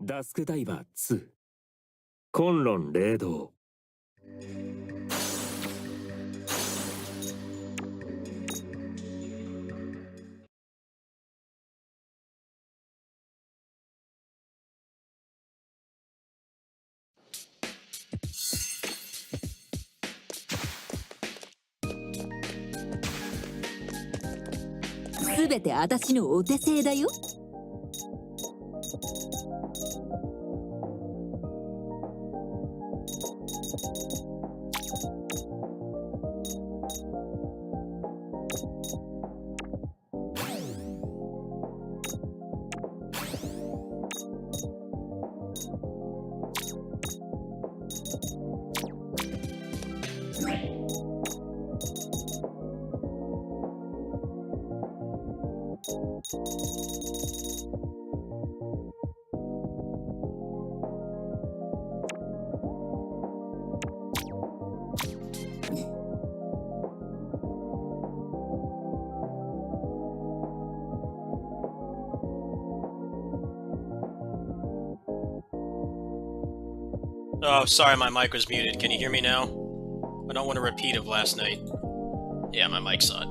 ダスクダイバー2混乱霊道。すべて私のお手製だよ。Oh, sorry, my mic was muted. Can you hear me now? I don't want a repeat of last night. Yeah, my mic's on.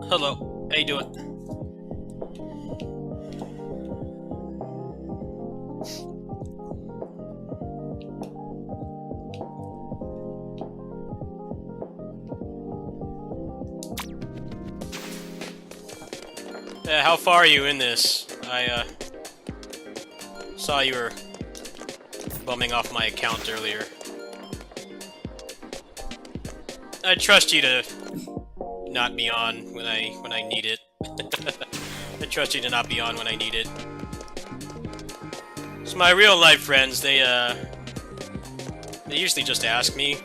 Hello, how you doing? How far are you in this? I saw you were bumming off my account earlier. I trust you to not be on when I need it. I trust you to not be on when I need it. So my real life friends, they usually just ask me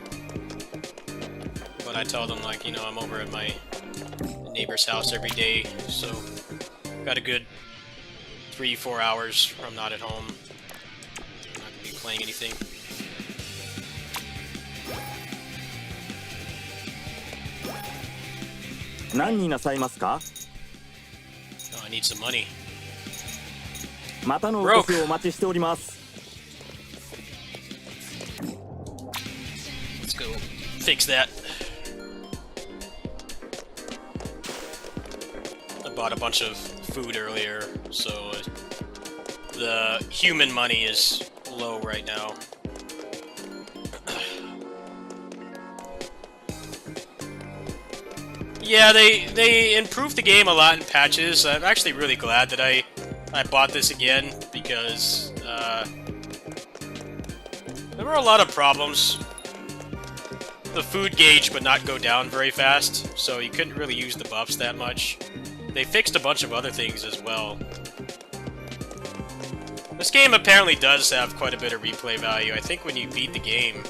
when I tell them, like, you know, I'm over at my neighbor's house every day, so got a good 3-4 hours where I'm not at home. I'm not gonna be playing anything. Oh, I need some money. Broke. Let's go fix that. I bought a bunch of food earlier, so the human money is low right now. Yeah, they improved the game a lot in patches. I'm actually really glad that I bought this again, because there were a lot of problems. The food gauge would not go down very fast, so you couldn't really use the buffs that much. They fixed a bunch of other things as well. This game apparently does have quite a bit of replay value. I think when you beat the game,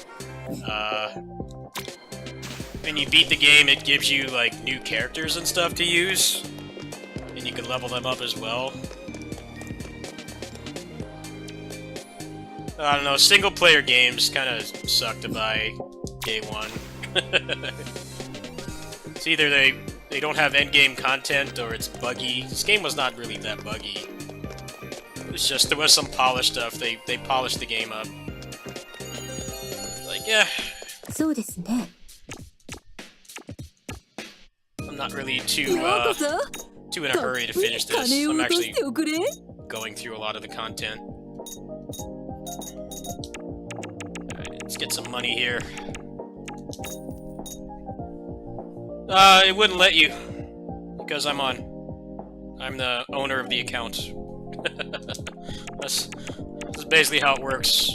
it gives you, like, new characters and stuff to use, and you can level them up as well. I don't know, single-player games kind of suck to buy day one. It's either they don't have endgame content, or it's buggy. This game was not really that buggy. It's just, there was some polished stuff. They polished the game up. Like, yeah. I'm not really too in a hurry to finish this. I'm actually going through a lot of the content. Alright, let's get some money here. It wouldn't let you, because I'm the owner of the account. That's basically how it works.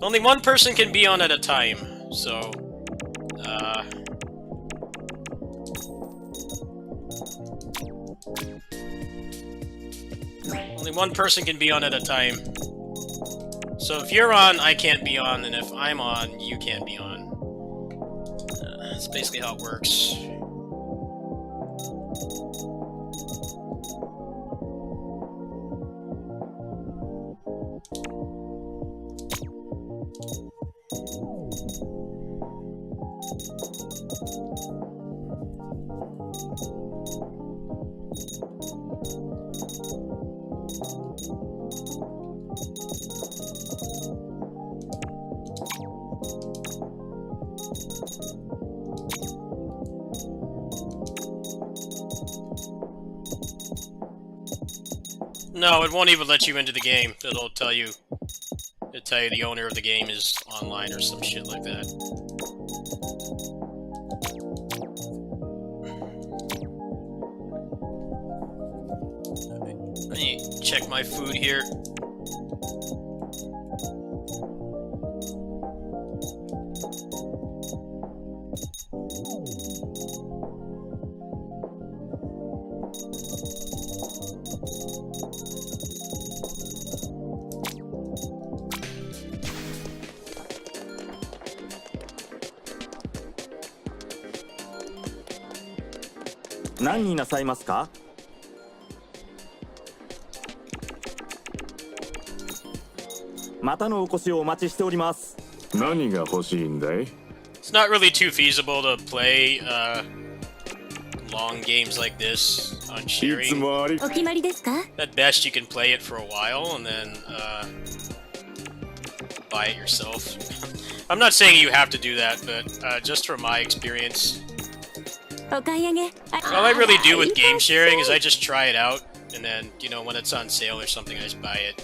Only one person can be on at a time, so only one person can be on at a time. So if you're on, I can't be on, and if I'm on, you can't be on. That's basically how it works. No, it won't even let you into the game. It'll tell you the owner of the game is online or some shit like that. Let me check my food here.何になさいますか？またのお越しをお待ちしております。何が欲しいんだい？ It's not really too feasible to play long games like this on いつ sharing. もあり。お決まりですか？ At best, you can play it for a while and then buy it yourself. I'm not saying you have to do that, but just from my experience, お買い上げ。all I really do with game sharing is I just try it out, and then, you know, when it's on sale or something, I just buy it.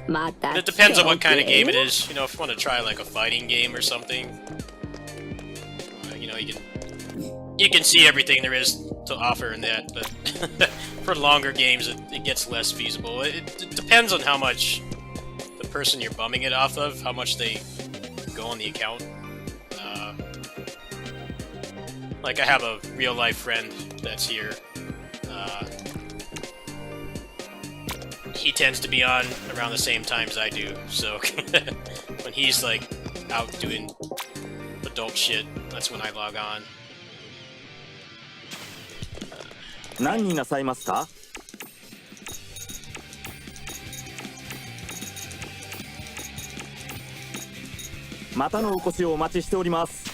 また And it depends on what kind of game it is. You know, if you want to try like a fighting game or something, you know, you can see everything there is to offer in that. But for longer games, it gets less feasible. It depends on how much the person you're bumming it off of, how much they go on the account. Like, I have a real-life friend that's here. He tends to be on around the same time as I do, so when he's, like, out doing adult shit, that's when I log on. 何になさいますか？またのお越しをお待ちしております。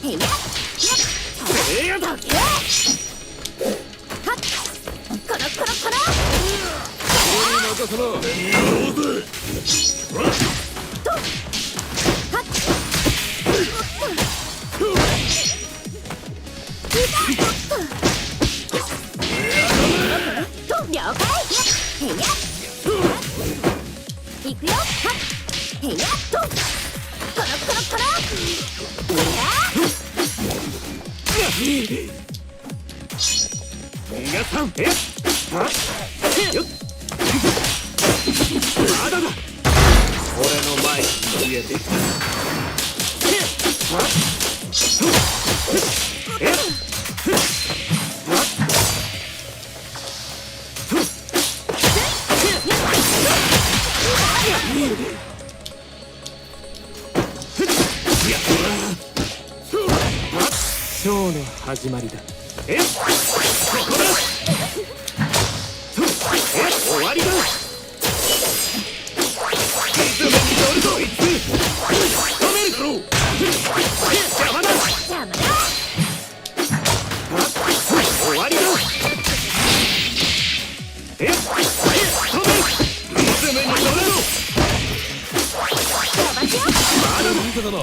へいや。ええやだ。はっ。コロコロコロ。了解。へいや。いくよ。はっ。へいや。コロコロコロ。皆さん、よっ、まだだ。俺の前に逃げて。ショーの始まりだ。ここだ。終わりだ。リズムに乗るぞ。止めるだろう。邪魔だ。邪魔だ。終わりだ。止める。リズムに乗るぞ。まだまだだな。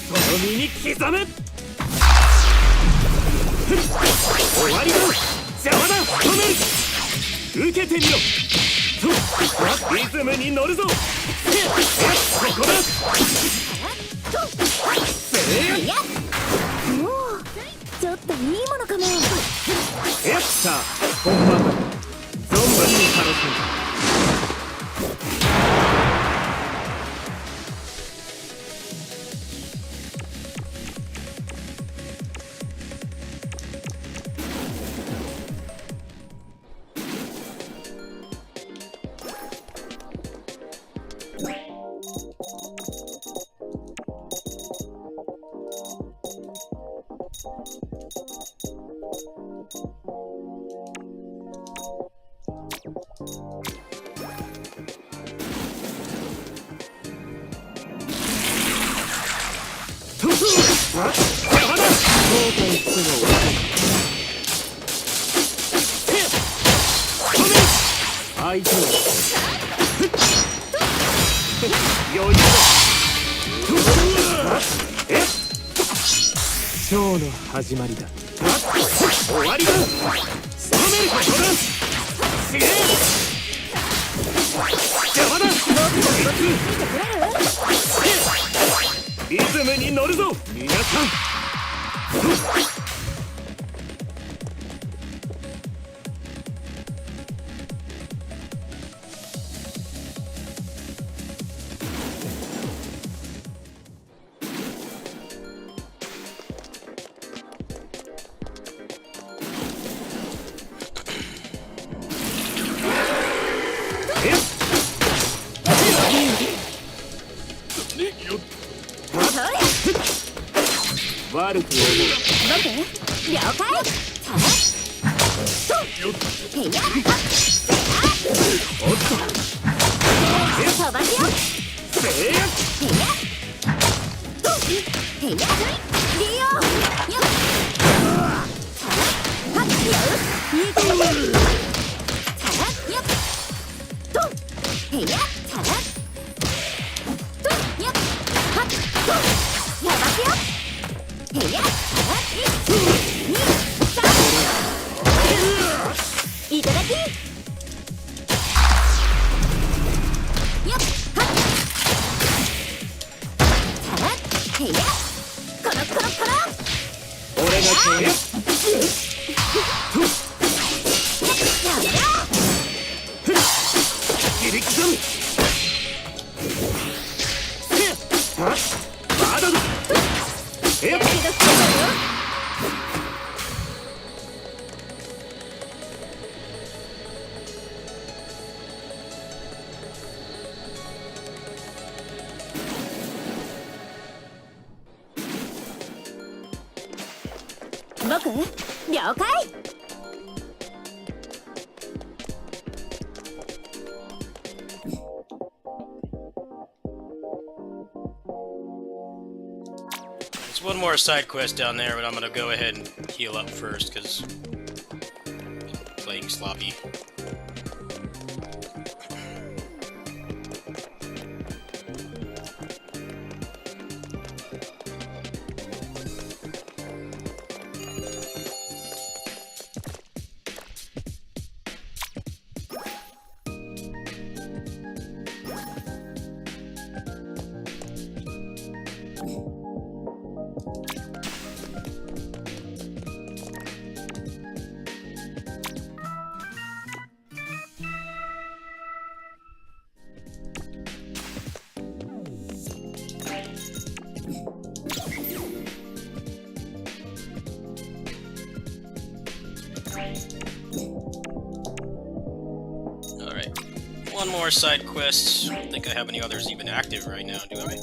その身に刻め。終わりだ。邪魔だ。止める。受けてみろ。リズムに乗るぞ。ここだ。もうちょっといいものかも。さあ本番だ。存分に楽しむ。相手は余裕だ。ショーの始まりだ。終わりだ。仕留めることだ。すげえ。邪魔だ。リズムに乗るぞ皆さん。悪く思う。了解。おっと。飛ばすよ。せや。利用。いただき。俺が決める。切り刻む。まだだ。僕了解。There's one more side quest down there, but I'm gonna go ahead and heal up first because playing sloppy. Alright. One more side quest. I don't think I have any others even active right now, do I?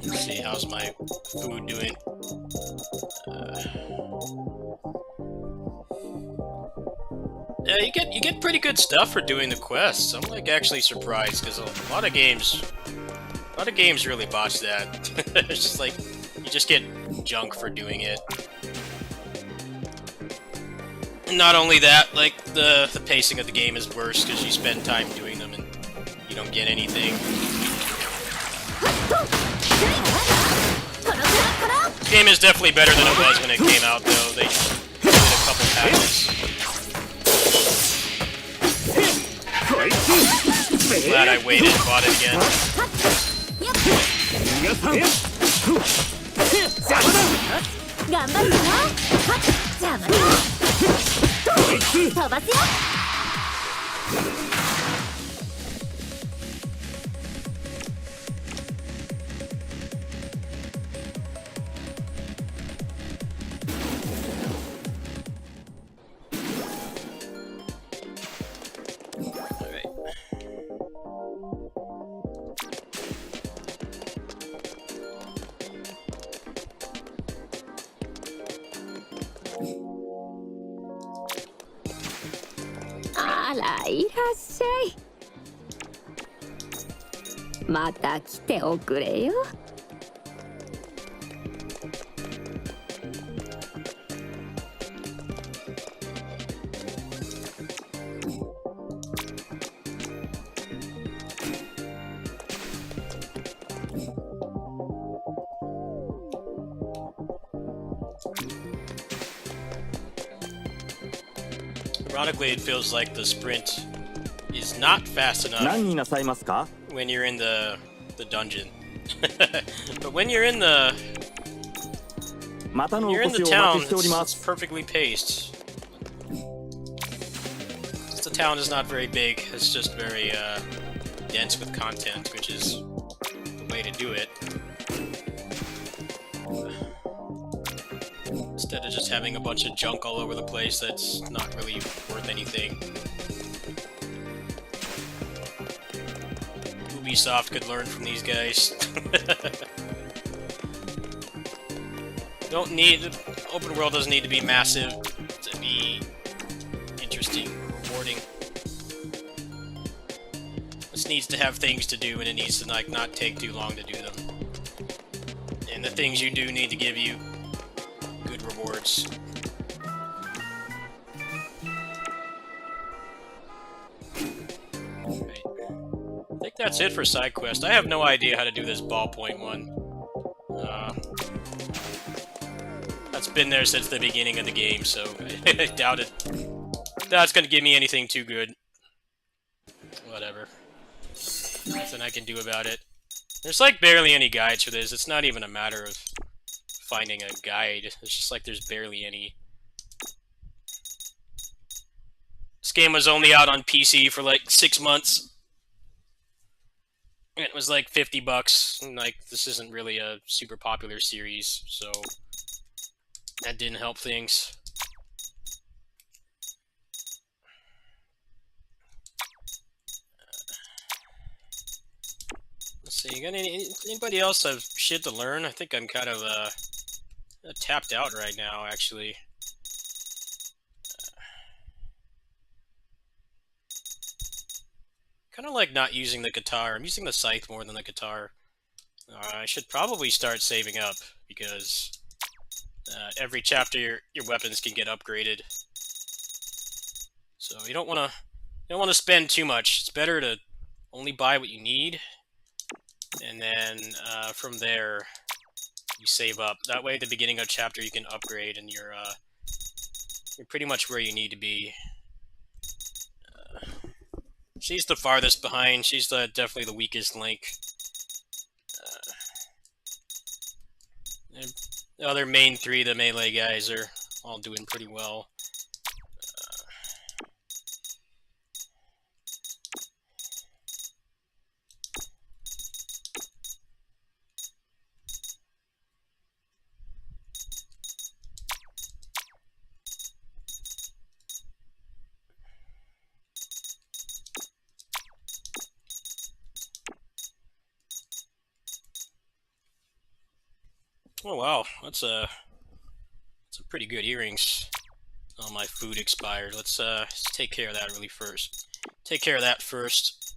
Let's see, how's my food doing? Yeah, you get pretty good stuff for doing the quests. I'm like actually surprised because a lot of games really botch that. It's just like You just get junk for doing it. And not only that, like, the pacing of the game is worse because you spend time doing them and you don't get anything. The game is definitely better than it was when it came out, though. They did a couple patches. Glad I waited and bought it again. 頑張るぞ。邪魔だ。飛ばすよ。あら、いらっしゃい。また来ておくれよ。Ironically, it feels like the sprint is not fast enough 何になさいますか when you're in the dungeon. But when you're in the またのお you're in 越 the しをお town, 待ちしておりま it's す perfectly paced. Since the town is not very big, it's just very dense with content, which is the way to do it. Instead of just having a bunch of junk all over the place that's not really worth anything. Ubisoft could learn from these guys. Don't need... Open world doesn't need to be massive to be interesting, rewarding. This needs to have things to do, and it needs to like not take too long to do them. And the things you do need to give you good rewards. Right. I think that's it for side quest. I have no idea how to do this ballpoint one. That's been there since the beginning of the game, so I doubt it. That's gonna give me anything too good. Whatever. Nothing I can do about it. There's like barely any guides for this. It's not even a matter of finding a guide. It's just like there's barely any. This game was only out on PC for like 6 months. And it was like $50. And like, this isn't really a super popular series, so that didn't help things. Let's see, got anybody else have shit to learn? I think I'm kind of tapped out right now, actually. Kind of like not using the guitar. I'm using the scythe more than the guitar. I should probably start saving up, because every chapter your weapons can get upgraded. So you don't want to spend too much. It's better to only buy what you need, and then from there you save up. That way, at the beginning of a chapter, you can upgrade, and you're pretty much where you need to be. She's the farthest behind. She's definitely the weakest link. The other main three, the melee guys, are all doing pretty well. Oh wow, that's pretty good earrings. Oh, my food expired. Let's take care of that first.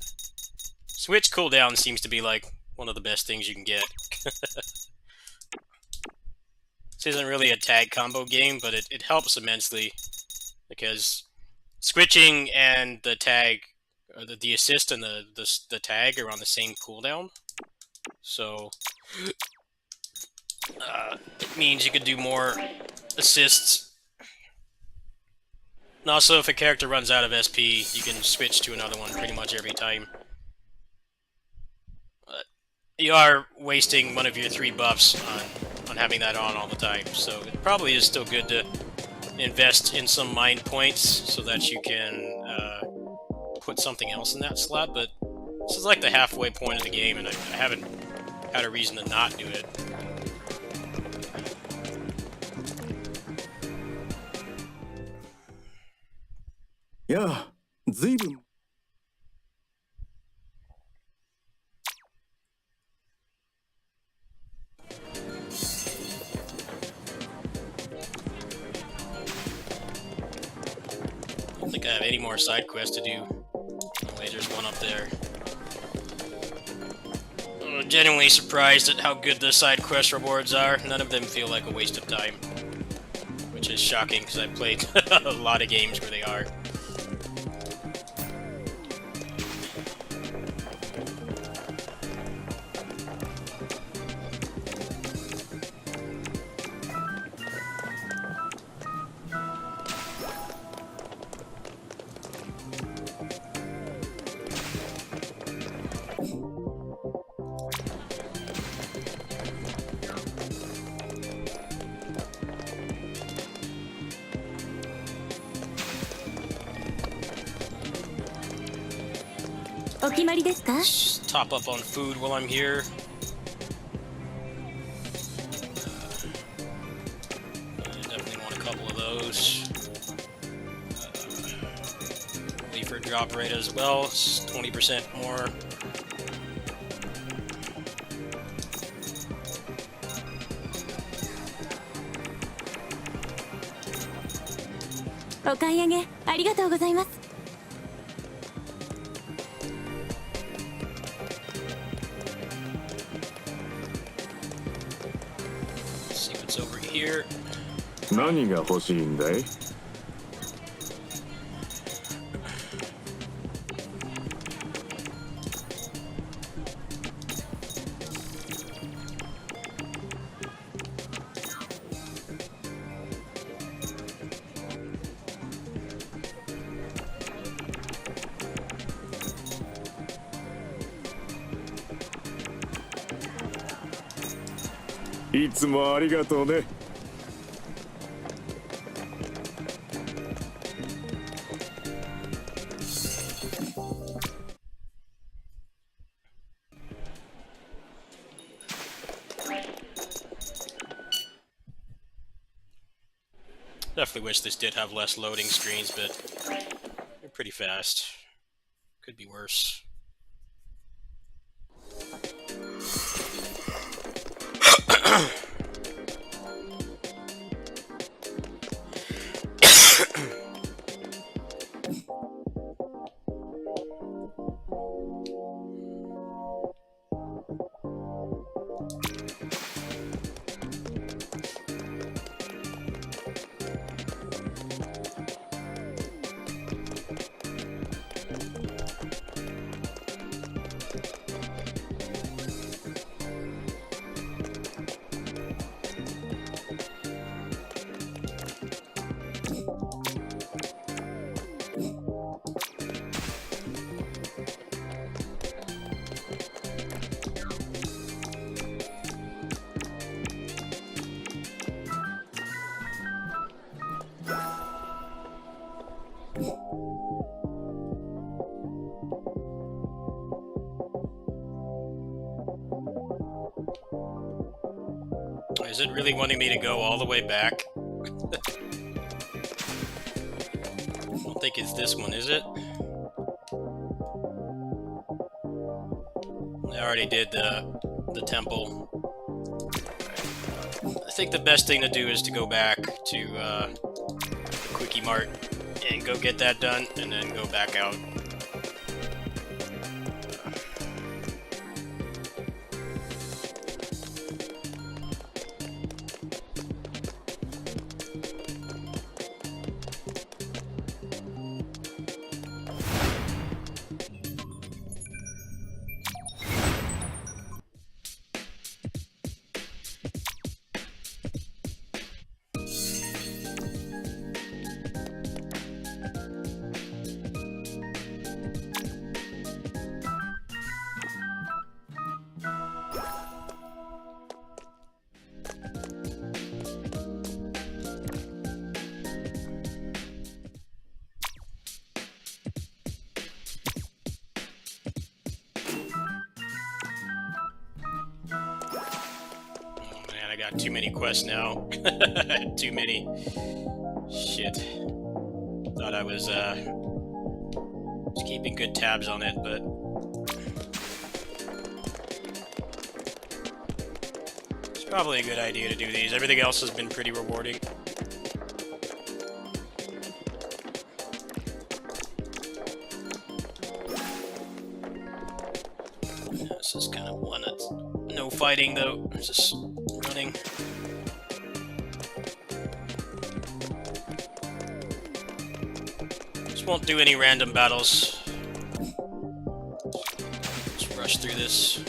Switch cooldown seems to be like one of the best things you can get. This isn't really a tag combo game, but it helps immensely because switching and the tag, or the assist and the tag are on the same cooldown. So it means you could do more assists. And also, if a character runs out of SP, you can switch to another one pretty much every time. But you are wasting one of your 3 buffs on having that on all the time, so it probably is still good to invest in some mind points so that you can put something else in that slot, but this is like the halfway point of the game, and I haven't had a reason to not do it. Yeah, 随分 I don't think I have any more side quests to do. Anyway, there's one up there. I'm genuinely surprised at how good the side quest rewards are. None of them feel like a waste of time. Which is shocking, because I've played a lot of games where they are. Just top up on food while I'm here. I definitely want a couple of those. Leafer drop rate as well, it's 20% more. See what's over here. 何が欲しいんだい いつもありがとうね Definitely wish this did have less loading screens, but they're pretty fast. Could be worse. Is it really wanting me to go all the way back? I don't think it's this one, is it? I already did the temple. I think the best thing to do is to go back to the Quickie Mart and go get that done, and then go back out. got too many quests now. Too many. Shit. Thought I was just keeping good tabs on it, but it's probably a good idea to do these. Everything else has been pretty rewarding. This is kind of one that's no fighting though, it's just running. Just won't do any random battles. Just rush through this.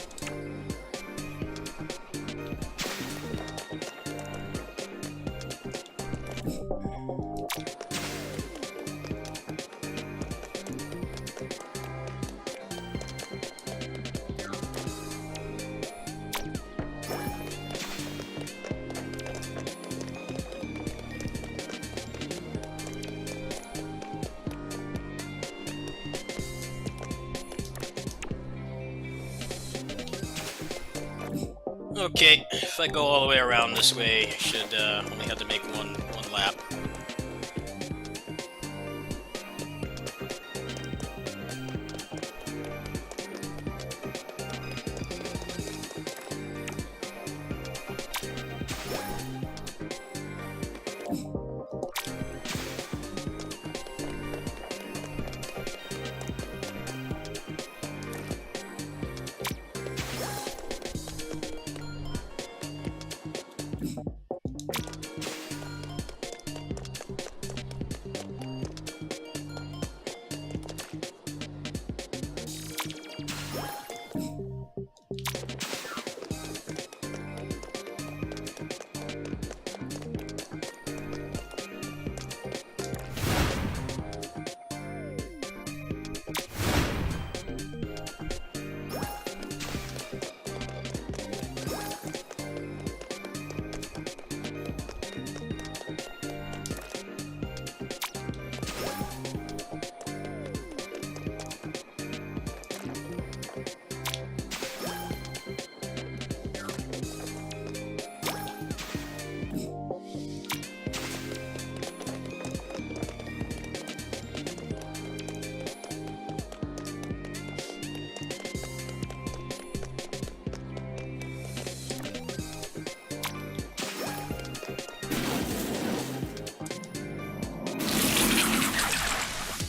Okay, if I go all the way around this way, I should only have to make one lap.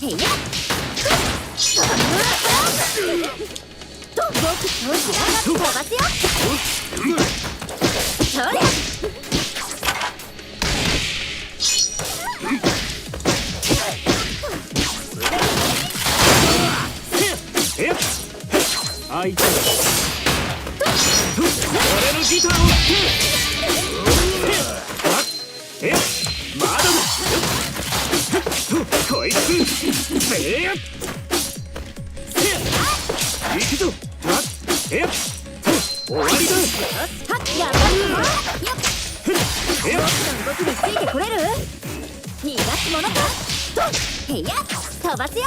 へいやっと僕調子上がって飛ばすよそりゃあいつ俺のギターを聴けまだだこいつ行くぞ終わりだはっやばいな僕の動きについてこれる逃がすものかとへいや飛ばすよ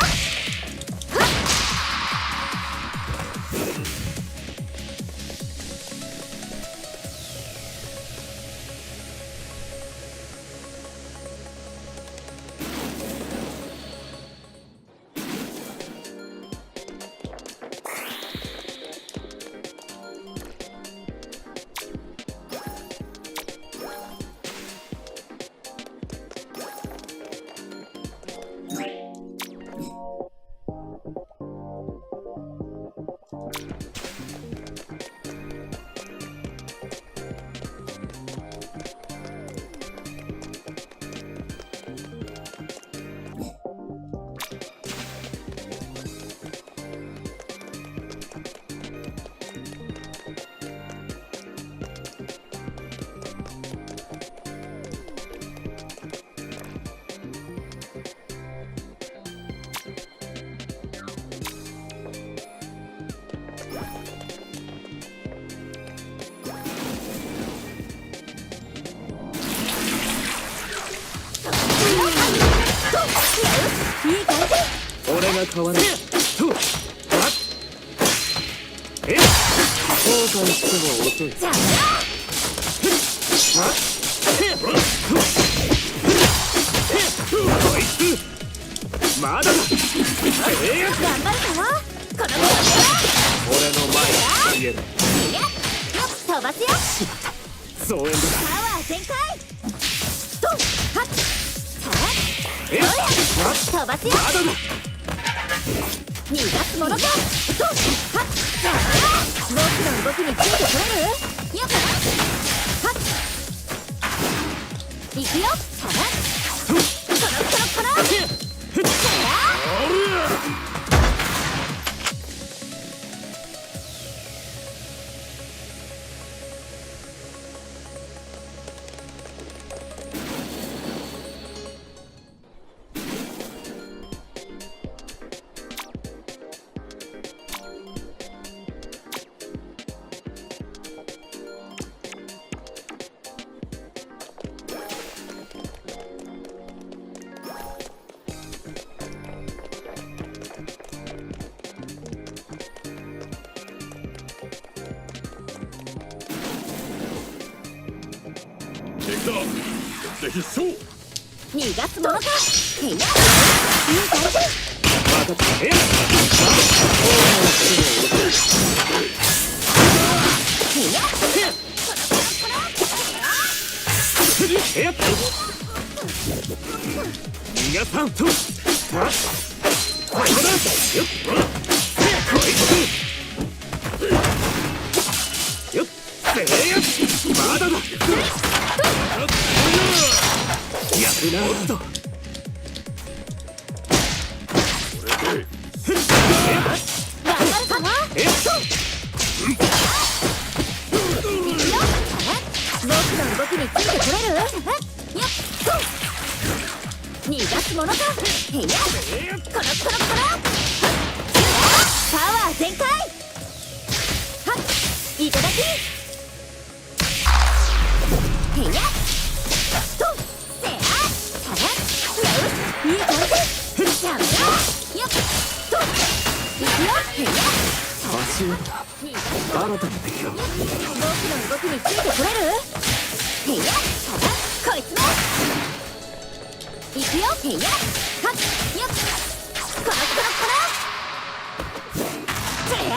俺が変わる後悔しても遅いこいつまだだ。頑張るぞこの俺の前に逃げる。いやよっ飛ばすよ。増援だ。パワー全開ドンハッえっ飛ばすよ。まだだ。逃がすものかドンハッ僕の動きについてこれるよっハッ行くよはっコロ敵だ。敵必勝。逃がすものかへいやいい感じまたえっへいやえっ逃がさんと。ここだ。よっこいつよっせーまだだ。やるな。おっと頑張るかなえっ僕の動きについてこれるよっ逃がすものかへいやコロパワー全開はっいただきへいやとせやはっよしいい感じじゃあよっといくよへいや足音だ。逃がすもの新たな敵が。僕の動きについてこれるへいやこいつもいくよへいやはっよっコロせや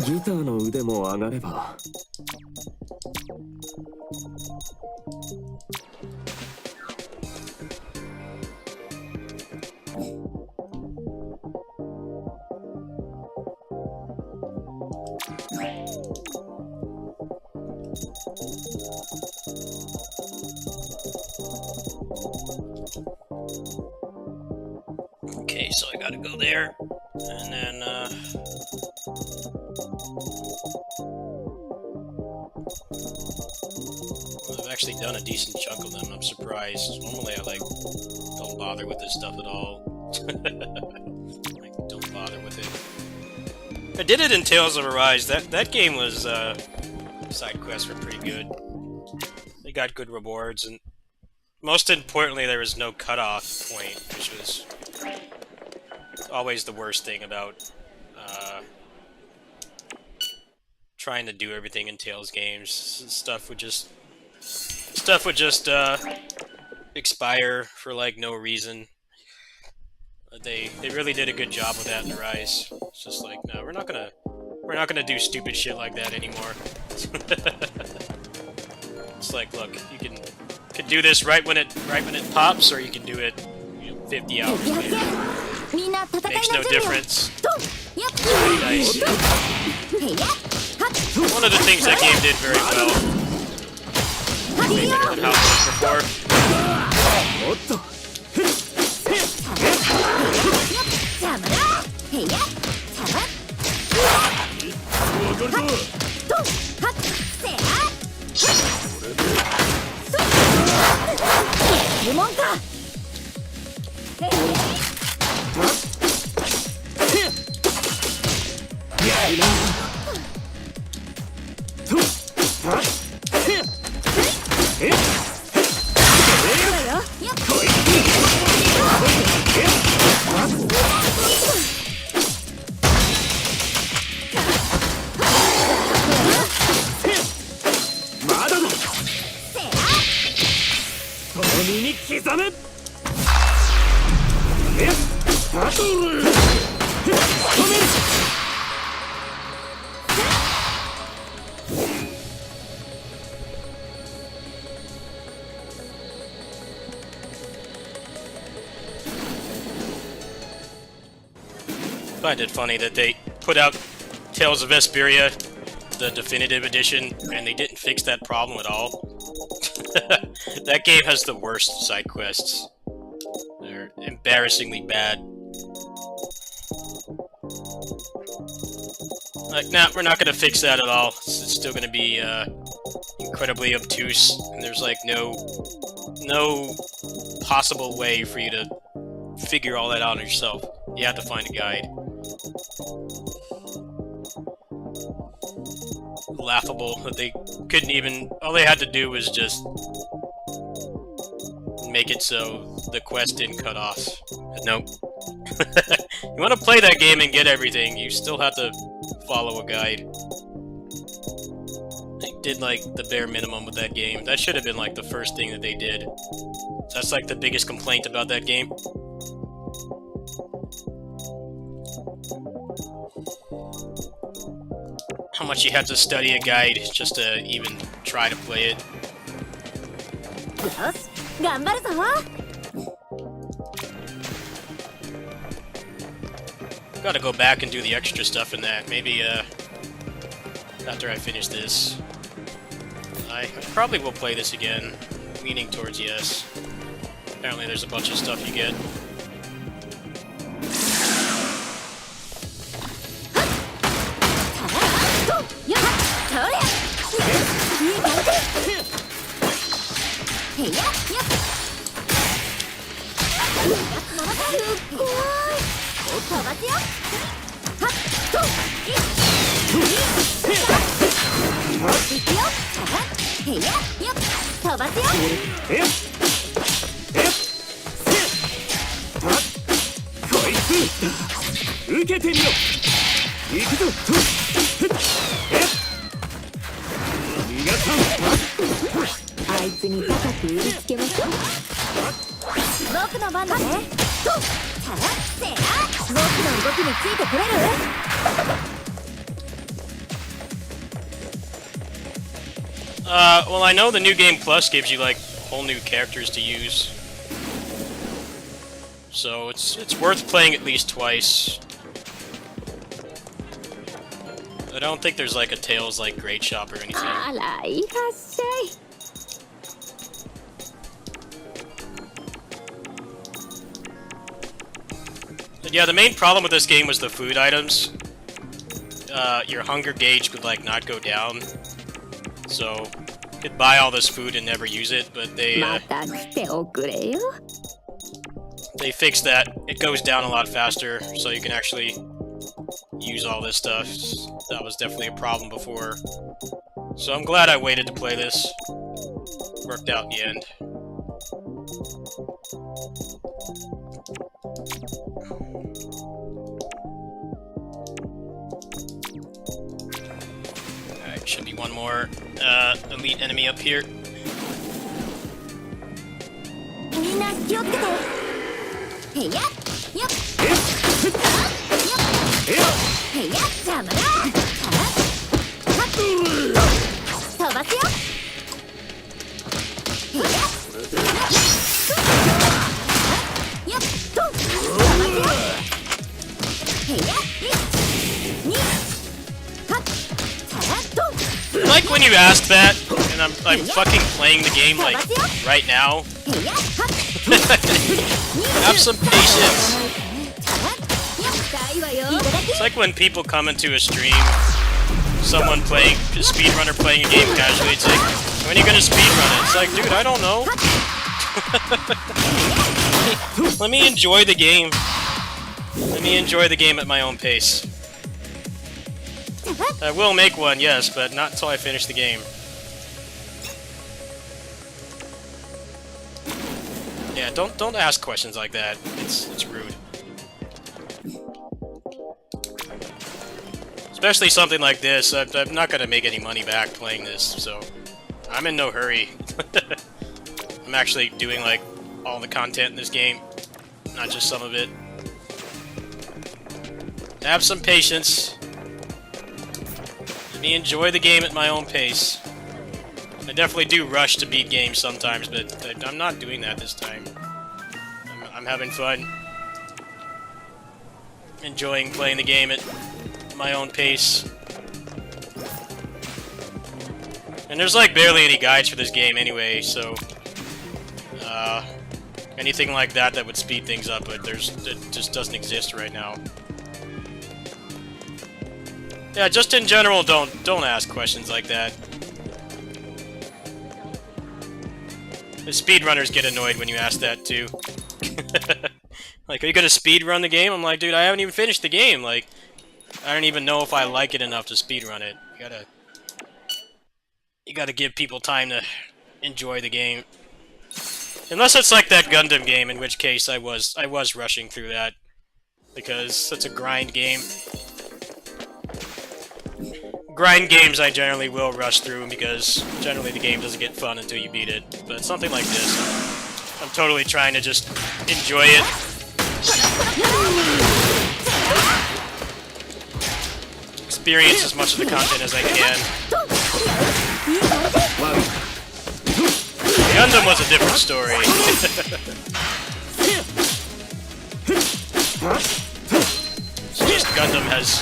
ギターの腕も上がれば。Okay, so I gotta go there, and then actually done a decent chunk of them. I'm surprised. Normally I like don't bother with this stuff at all. Like, don't bother with it. I did it in Tales of Arise. That game was side quests were pretty good. They got good rewards, and most importantly, there was no cutoff point, which was always the worst thing about trying to do everything in Tales games. Stuff would just expire for like no reason. They really did a good job with that in Rise. It's just like, no, we're not gonna do stupid shit like that anymore. It's like, look, you can do this right when it pops, or you can do it 50 hours later. Makes no difference. Pretty nice. One of the things that game did very well. Way better than how it was before. I find it funny that they put out Tales of Vesperia, the definitive edition, and they didn't fix that problem at all. That game has the worst side quests. They're embarrassingly bad. Like, nah, we're not gonna fix that at all. It's still gonna be incredibly obtuse, and there's like no possible way for you to figure all that out on yourself. You have to find a guide. Laughable that they couldn't even... All they had to do was just make it so the quest didn't cut off. Nope. You want to play that game and get everything, you still have to follow a guide. They did like the bare minimum with that game. That should have been like the first thing that they did. That's like the biggest complaint about that game. How much you have to study a guide just to even try to play it. Gotta go back and do the extra stuff in that. Maybe after I finish this. I probably will play this again. Leaning towards yes. Apparently there's a bunch of stuff you get. Well, I know the New Game Plus gives you, like, whole new characters to use. So, it's worth playing at least twice. I don't think there's, like, a Tales, like, Great Shop or anything. But yeah, the main problem with this game was the food items. Your hunger gauge could, like, not go down. So, could buy all this food and never use it, but また来ておくれよ they fixed that. It goes down a lot faster, so you can actually use all this stuff. That was definitely a problem before. So I'm glad I waited to play this. Worked out in the end. Alright, should be one more elite enemy up here. みんな気をつけてへいやよっへいや邪魔だ飛ばすよへいやよっと飛ばすよへいや1 2 Like when you ask that, and I'm fucking playing the game like right now. Have some patience. It's like when people come into a stream, someone playing, a speedrunner playing a game casually, it's like, when are you gonna speedrun it? It's like, dude, I don't know. Let me enjoy the game. Let me enjoy the game at my own pace. I will make one, yes, but not until I finish the game. Yeah, don't ask questions like that. It's rude. Especially something like this. I'm not gonna make any money back playing this, so I'm in no hurry. I'm actually doing like all the content in this game, not just some of it. Have some patience. Let me enjoy the game at my own pace. I definitely do rush to beat games sometimes, but I'm not doing that this time. I'm having fun. Enjoying playing the game at my own pace. And there's like barely any guides for this game anyway, so anything like that would speed things up, but it just doesn't exist right now. Yeah, just in general, don't ask questions like that. The speedrunners get annoyed when you ask that too. Like, are you gonna speedrun the game? I'm like, dude, I haven't even finished the game. Like, I don't even know if I like it enough to speedrun it. You gotta give people time to enjoy the game. Unless it's like that Gundam game, in which case I was rushing through that because it's a grind game. Grind games I generally will rush through because generally the game doesn't get fun until you beat it. But something like this, I'm totally trying to just enjoy it. Experience as much of the content as I can. Gundam was a different story. It's just Gundam has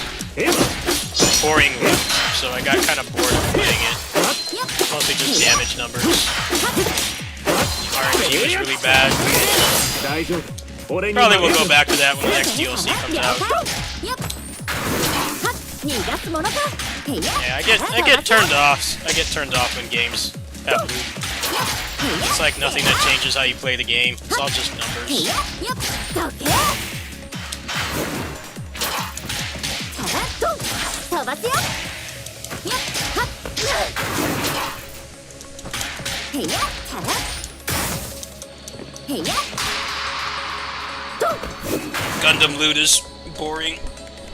boring loops, so I got kind of bored of playing it. Mostly just damage numbers. RNG was really bad. Probably will go back to that when the next DLC comes out. Yeah, I get turned off. I get turned off when games have loot. It's like nothing that changes how you play the game. It's all just numbers. Gundam loot is boring.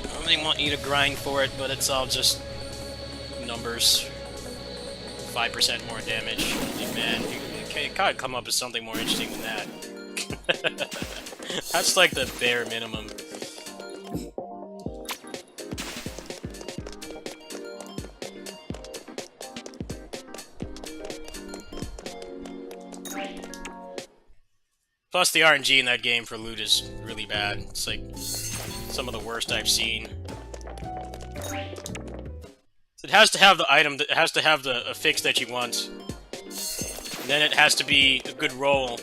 I really want you to grind for it, but it's all just numbers. 5% more damage. Like, man, you gotta come up with something more interesting than that. That's like the bare minimum. Plus, the RNG in that game for loot is really bad. It's like some of the worst I've seen. It has to have the item, that has to have a fix that you want. And then it has to be a good roll.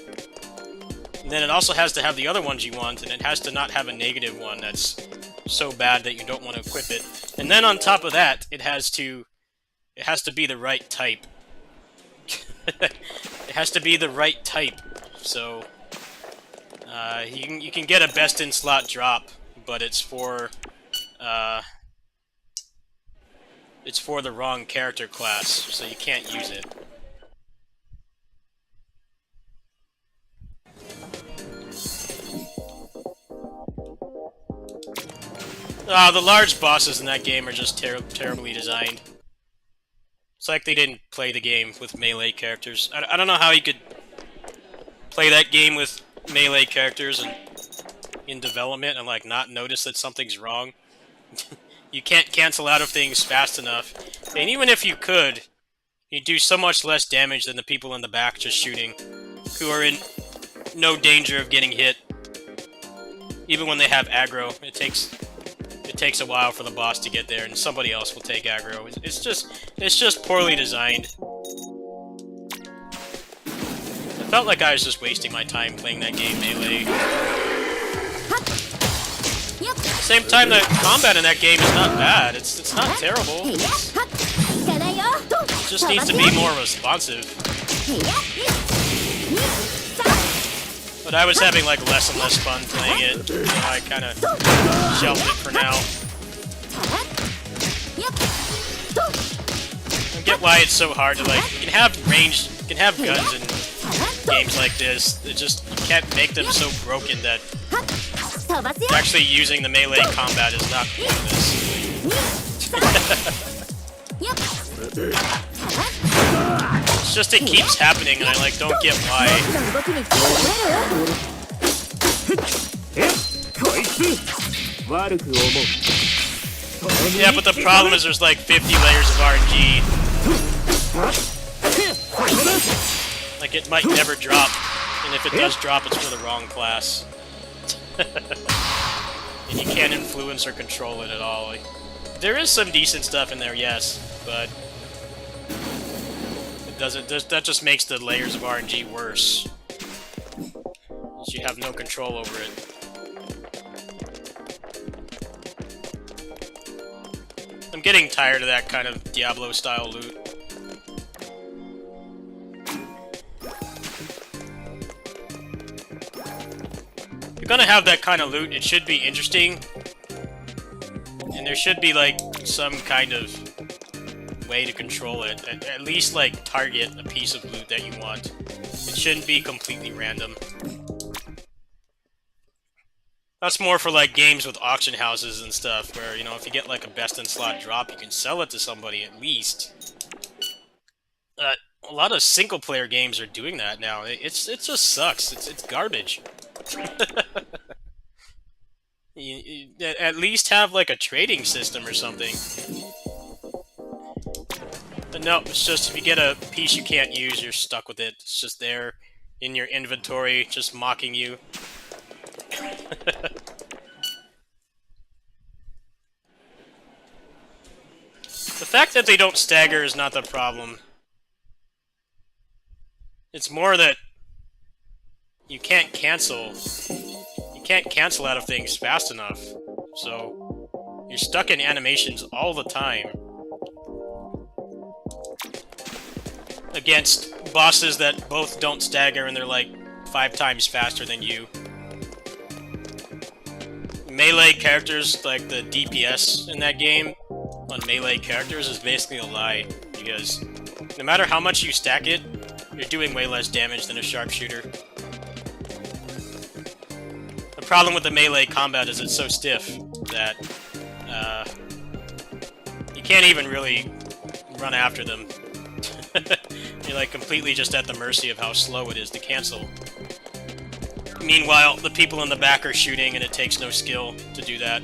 And then it also has to have the other ones you want, and it has to not have a negative one that's so bad that you don't want to equip it. And then on top of that, it has to be the right type. It has to be the right type, so you can get a best in slot drop, but it's for the wrong character class, so you can't use it. The large bosses in that game are just terribly designed. It's like they didn't play the game with melee characters. I don't know how you could play that game with melee characters and in development and like not notice that something's wrong. You can't cancel out of things fast enough. And even if you could, you do so much less damage than the people in the back just shooting, who are in no danger of getting hit. Even when they have aggro, it takes a while for the boss to get there, and somebody else will take aggro. It's just poorly designed. I felt like I was just wasting my time playing that game melee. Same time, the combat in that game is not bad. It's not terrible. It just needs to be more responsive. But I was having like less and less fun playing it, so I kind of shelved it for now. I get why it's so hard to like. You can have ranged, you can have guns in games like this. It just you can't make them so broken that actually using the melee combat is not pointless. It's just it keeps happening, and I like don't get why. Yeah, but the problem is there's like 50 layers of RNG. Like it might never drop, and if it does drop, it's for the wrong class. And you can't influence or control it at all. Like, there is some decent stuff in there, yes, but it doesn't. That just makes the layers of RNG worse. You have no control over it. I'm getting tired of that kind of Diablo-style loot. If you're gonna have that kind of loot, it should be interesting. And there should be, like, some kind of way to control it. At least, like, target a piece of loot that you want. It shouldn't be completely random. That's more for, like, games with auction houses and stuff, where, you know, if you get, like, a best-in-slot drop, you can sell it to somebody at least. A lot of single-player games are doing that now. It just sucks. It's garbage. You at least have, like, a trading system or something. But no, it's just if you get a piece you can't use, you're stuck with it. It's just there in your inventory, just mocking you. The fact that they don't stagger is not the problem. It's more that you can't cancel. You can't cancel out of things fast enough. So you're stuck in animations all the time. Against bosses that both don't stagger and they're like 5 times faster than you. Melee characters, like the DPS in that game, on melee characters is basically a lie, because no matter how much you stack it, you're doing way less damage than a sharpshooter. The problem with the melee combat is it's so stiff that you can't even really run after them. You're like completely just at the mercy of how slow it is to cancel. Meanwhile, the people in the back are shooting and it takes no skill to do that.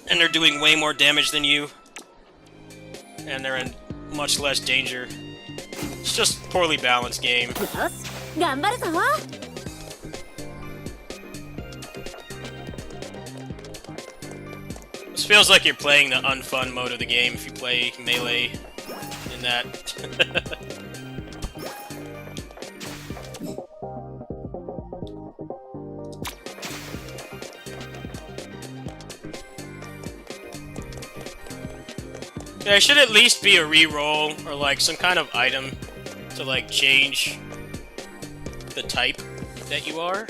And they're doing way more damage than you. And they're in much less danger. It's just a poorly balanced game. This feels like you're playing the unfun mode of the game if you play melee in that. There should at least be a reroll or like some kind of item to like change the type that you are.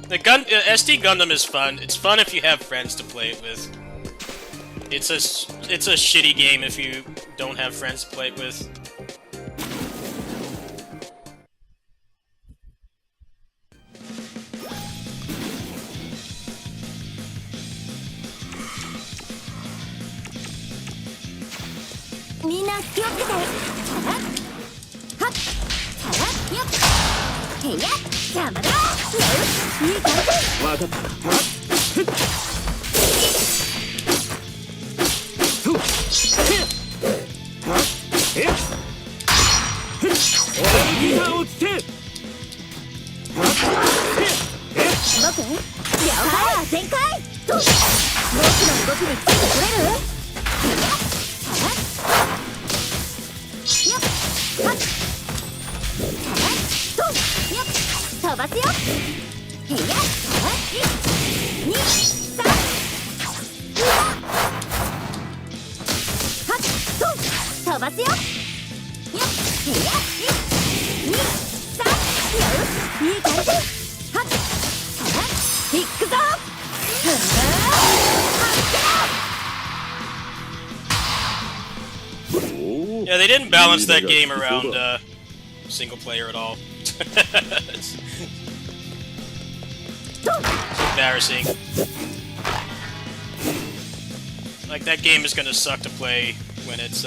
The SD Gundam is fun. It's fun if you have friends to play it with. It's a shitty game if you don't have friends to play it with. Yeah, they didn't balance that game around single player at all. It's embarrassing. Like, that game is gonna suck to play when it's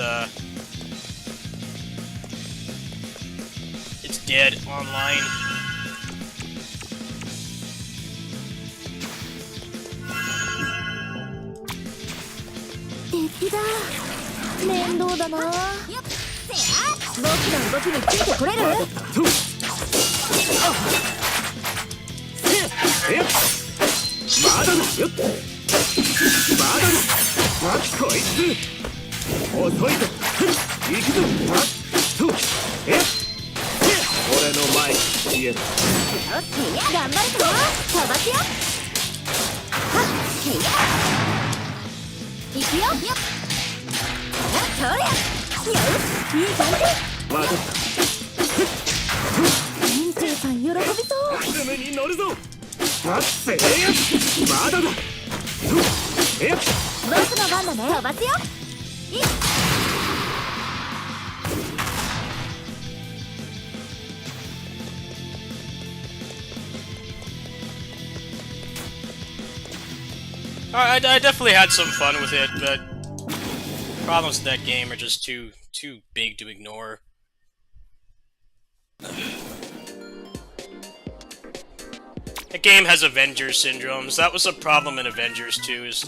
dead online. I definitely had some fun with it, but problems with that game are just too big to ignore. The game has Avengers syndromes. That was a problem in Avengers 2, is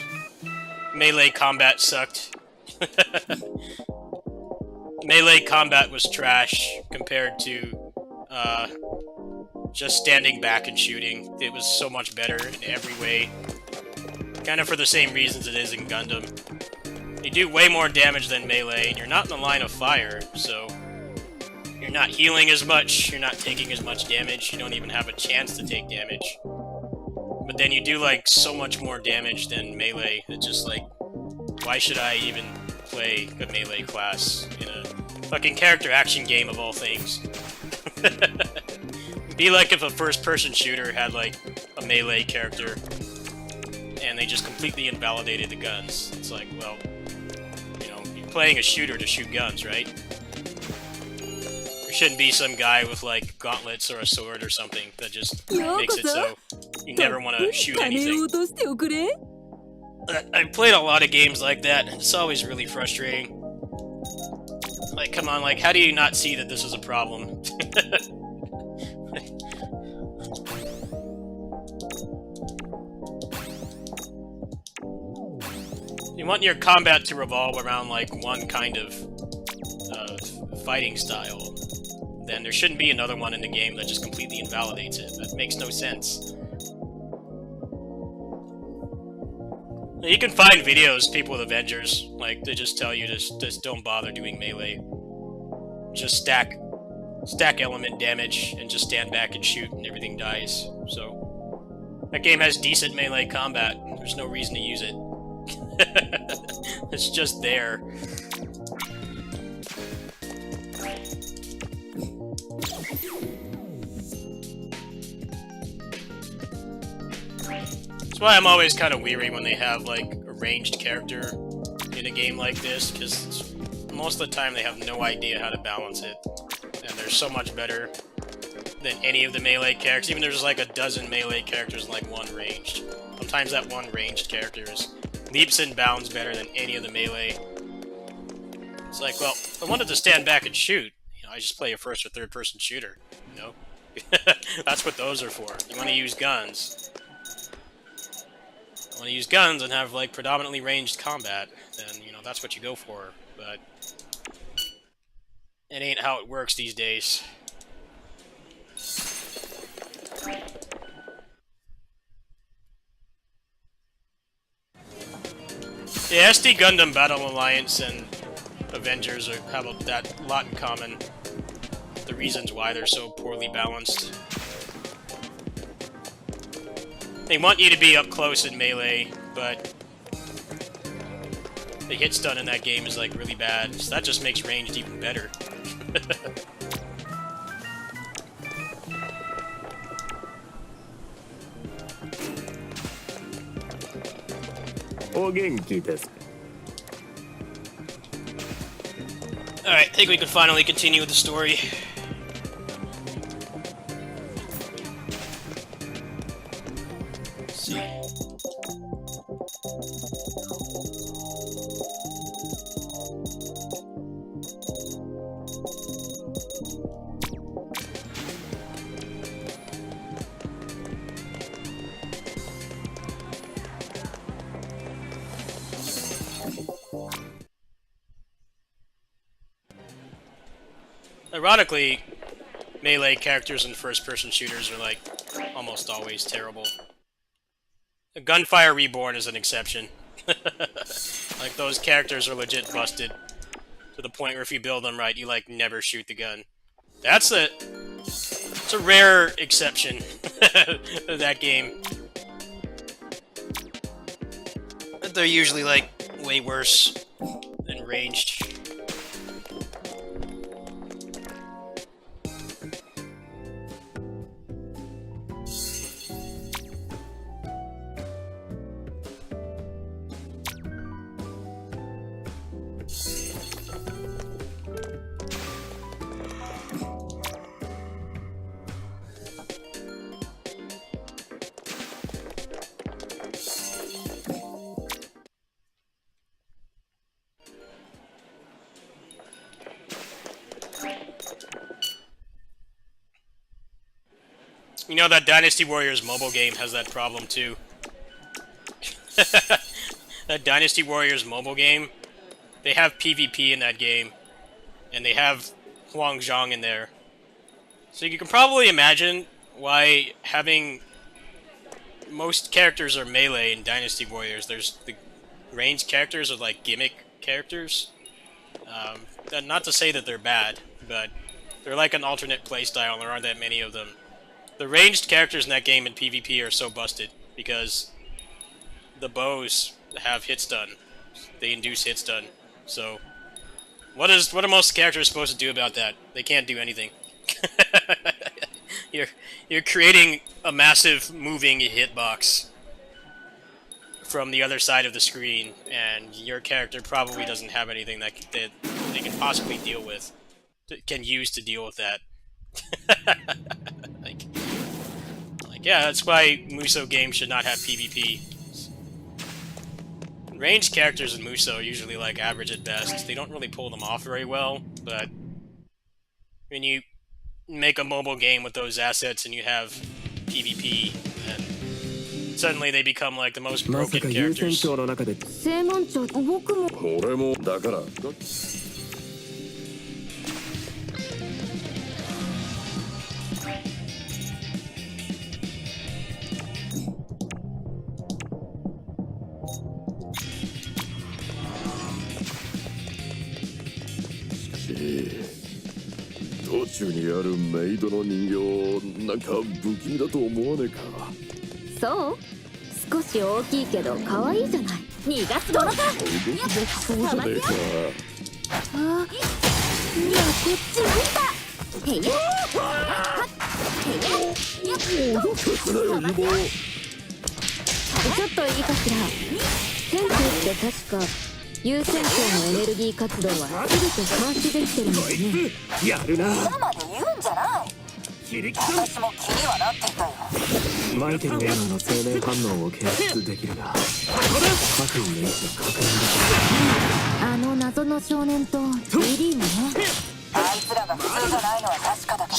melee combat sucked. Melee combat was trash compared to just standing back and shooting. It was so much better in every way. Kind of for the same reasons it is in Gundam. You do way more damage than melee, and you're not in the line of fire, so you're not healing as much, you're not taking as much damage, you don't even have a chance to take damage. But then you do, like, so much more damage than melee, it's just like, why should I even play a melee class in a fucking character action game of all things? It'd be like if a first-person shooter had, like, a melee character, and they just completely invalidated the guns. It's like, well, you know, you're playing a shooter to shoot guns, right? There shouldn't be some guy with, like, gauntlets or a sword or something that just makes it so you never want to shoot anything. I've played a lot of games like that, and it's always really frustrating. Like, come on, like, how do you not see that this is a problem? You want your combat to revolve around, like, one kind of fighting style. Then there shouldn't be another one in the game that just completely invalidates it. That makes no sense. You can find videos, people with Avengers, like, they just tell you just don't bother doing melee. just stack element damage and just stand back and shoot and everything dies. So that game has decent melee combat. There's no reason to use it. It's just there. That's why I'm always kind of weary when they have, like, a ranged character in a game like this, because most of the time they have no idea how to balance it. And they're so much better than any of the melee characters. Even there's like a dozen melee characters and like one ranged. Sometimes that one ranged character is leaps and bounds better than any of the melee. It's like, well, if I wanted to stand back and shoot, you know, I just play a first or third person shooter, you know? That's what those are for. You want to use guns. You want to use guns and have, like, predominantly ranged combat, then, you know, that's what you go for. But it ain't how it works these days. The SD Gundam Battle Alliance and Avengers have that lot in common. The reasons why they're so poorly balanced. They want you to be up close in melee, but the hit stun in that game is like really bad, so that just makes ranged even better. お元気です。 Alright, I think we can finally continue with the story. Let's see. Ironically, melee characters in first-person shooters are, like, almost always terrible. Gunfire Reborn is an exception. Like, those characters are legit busted. To the point where if you build them right, you, like, never shoot the gun. It's a rare exception of that game. But they're usually, like, way worse than ranged. You know, that Dynasty Warriors mobile game has that problem, too. That Dynasty Warriors mobile game, they have PvP in that game, and they have Huang Zhang in there. So you can probably imagine why having... Most characters are melee in Dynasty Warriors. There's the ranged characters are like gimmick characters. Not to say that they're bad, but they're like an alternate playstyle, and there aren't that many of them. The ranged characters in that game in PvP are so busted, because the bows have hit stun. They induce hit stun. So, what are most characters supposed to do about that? They can't do anything. You're creating a massive moving hitbox from the other side of the screen, and your character probably doesn't have anything that they can possibly deal with, can use to deal with that. Yeah, that's why Musou games should not have PvP. Ranged characters in Musou are usually, like, average at best. They don't really pull them off very well, but when you make a mobile game with those assets and you have PvP, then suddenly they become, like, the most broken characters. 正門長僕も俺もだから。 あ中にあるメイドの人形なんか不気味だと思わねえか。そう？少し大きいけど可愛いじゃない。逃がすものか。驚きが来そうじゃねえか。あ、いやこっち向いた。へいやはっへいややっ脅かすなよイボ。ちょっといいかしら。天空って確か有線光のエネルギー活動は全て監視できてるんでこいすね。つやるな。今まで言うんじゃない。キリキさん私も気にはなっていたよ。マイケル・エアナの生命反応を検出できるが、各位の位置は確認あの謎の少年とリリーもね。あいつらが普通じゃないのは確かだけど、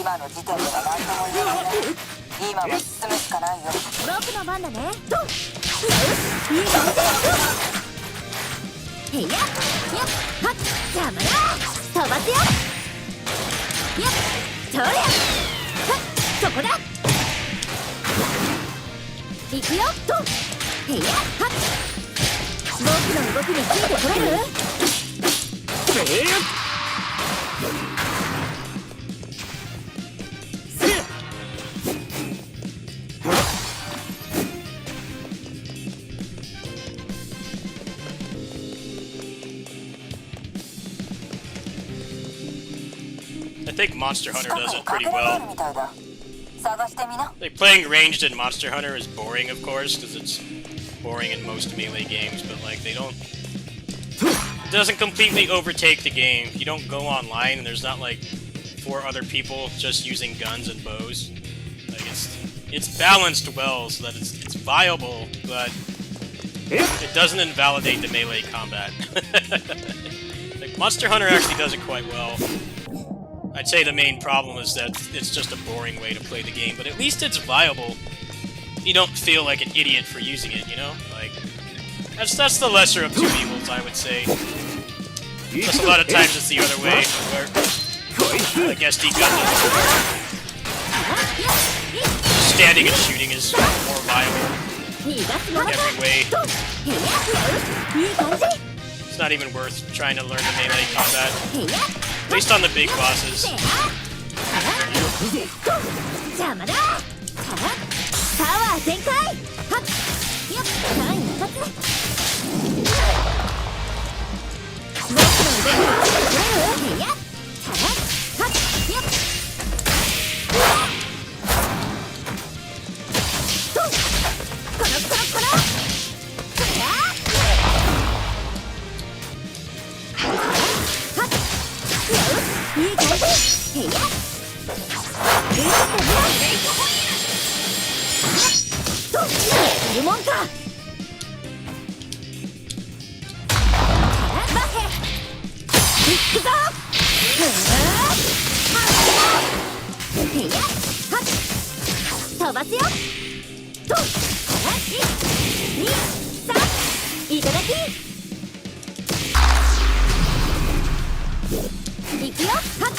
今の時点では何とも言えないね。今は進むしかないよ。僕の番だね。とよしいい感じ。へいややっはっ邪魔だ。飛ばすよ。やっそりゃはっそこだ。行くよとへいやはっ僕の動きについてこれる？I think Monster Hunter 近く does に it か pretty けらがある well. みたいだ。探してみな。Like, playing ranged in Monster Hunter is boring, of course, because it's boring in most melee games, but like, they don't... It doesn't completely overtake the game. You don't go online and there's not like 4 other people just using guns and bows. Like, it's balanced well so that it's viable, but it doesn't invalidate the melee combat. Like, Monster Hunter actually does it quite well. I'd say the main problem is that it's just a boring way to play the game, but at least it's viable. You don't feel like an idiot for using it, you know? Like, that's the lesser of two evils, I would say. Plus, a lot of times it's the other way, where I guess SD gun standing and shooting is more viable in every way. It's not even worth trying to learn the melee combat. At least on the big bosses. 邪魔だ。パワー全開。はっよっ間一発。僕の動きについてくれる？へいやはっよっとこのこれやはっよしいい感じ。へいやいるもんか。待て行くぞ。へいやはっ飛ばすよと1、2、3いただき行くよはっ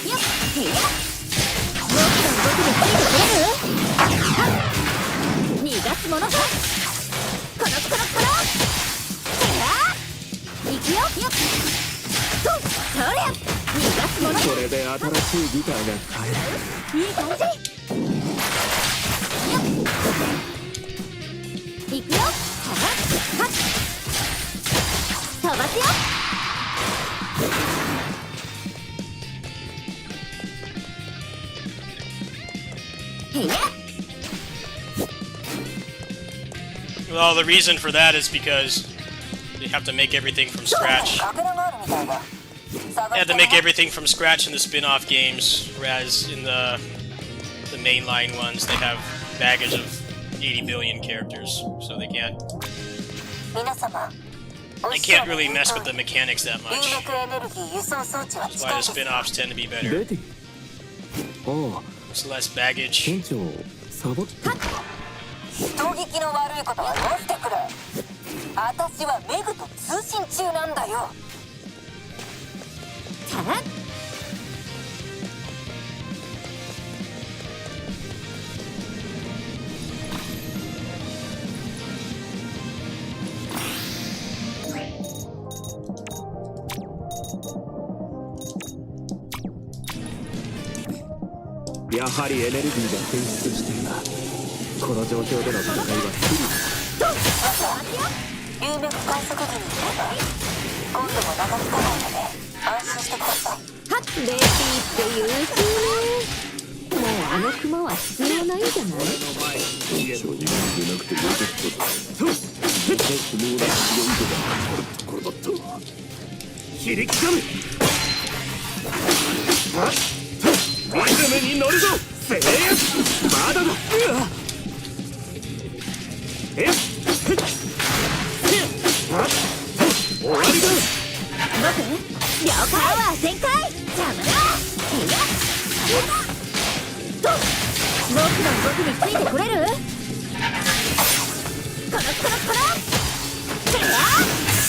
よっへいや僕の動きについてくれる？はっ逃がすものか。この行くよよっとそりゃ逃がすものか。これで新しいギターが買える。いい感じ。よっ行くよはっ飛ばすよ。へいやWell, the reason for that is because you have to make everything from scratch. かけらがあるみたいだ。 They 探 had して to み make な。 everything from scratch in the spin-off games, whereas in the mainline ones, they have baggage of 80 billion characters, so they can't 皆様。 really mess with the mechanics that 有 much. 力エネルギー輸送装置は That's 近 why い the ですよ。 spin-offs tend to be better. レディああ It's less baggage. 店長サボってるか。人聞きの悪いことはよしてくれ。私はメグと通信中なんだよ。たらやはりエネルギーが変質しているな。この状況での戦いは有脈観測儀に行けば今度も長引かないので安心してください。はっレーピーって優秀ね。もうあのクマは必要ないんじゃない？初任でなくてよかったぞ。不毛な白い手があるところだったわ。切り刻む。リズムに乗るぞ。せーまだだ。えっ終わりだ。僕了解パワー全開。邪魔だ。僕の動きについてこれる？コロコロコロ。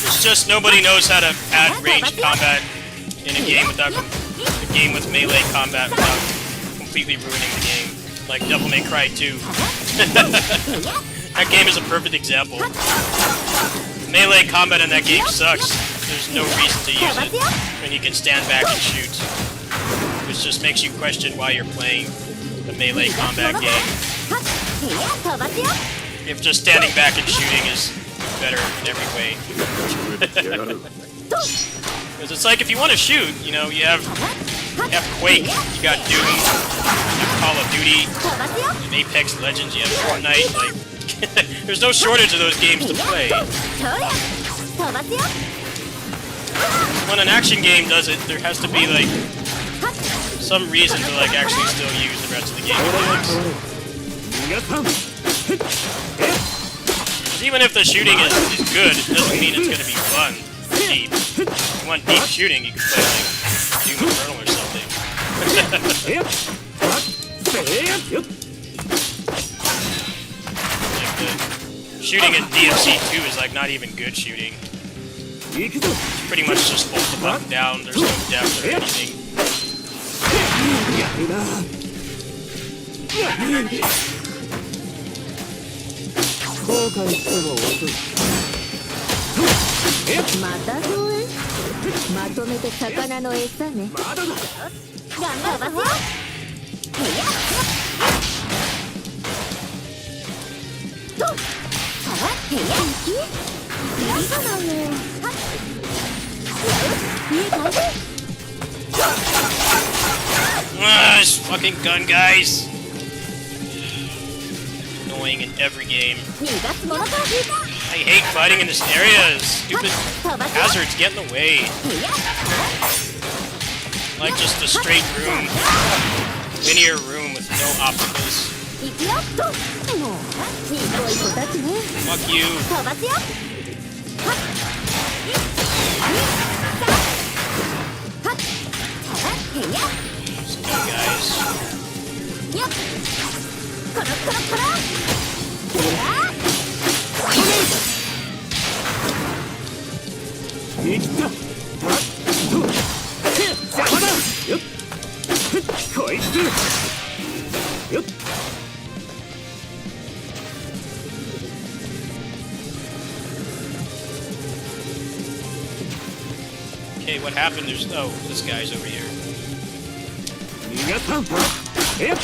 It's just nobody knows how to add ranged combat in a game with melee combat without completely ruining the game. Like Devil May Cry 2. That game is a perfect example. Melee combat in that game sucks. There's no reason to use it when you can stand back and shoot. Which just makes you question why you're playing a melee combat game. If just standing back and shooting is better in every way. Because it's like if you want to shoot, you know, you have Quake, you got Doom, you have Call of Duty, you have Apex Legends, you have Fortnite, like, there's no shortage of those games to play. When an action game does it, there has to be, like, some reason to, like, actually still use the rest of the game mechanics. Even if the shooting is good, it doesn't mean it's gonna be fun. Deep. If you want deep shooting, you can play, like, Doom Eternal or something. Like, the shooting in DMC 2 is, like, not even good shooting. It's pretty much just hold the button down, there's no depth or anything. This fucking gun, guys! Annoying in every game. I hate fighting in this area. Stupid hazards get in the way. Like just a straight room. Linear room with no obstacles. Fuck you. These new guys. 生きた。邪魔だ。よっ。こいつ。よっ。Okay, what happened? There's oh, this guy's over here. 逃がさん。えっ。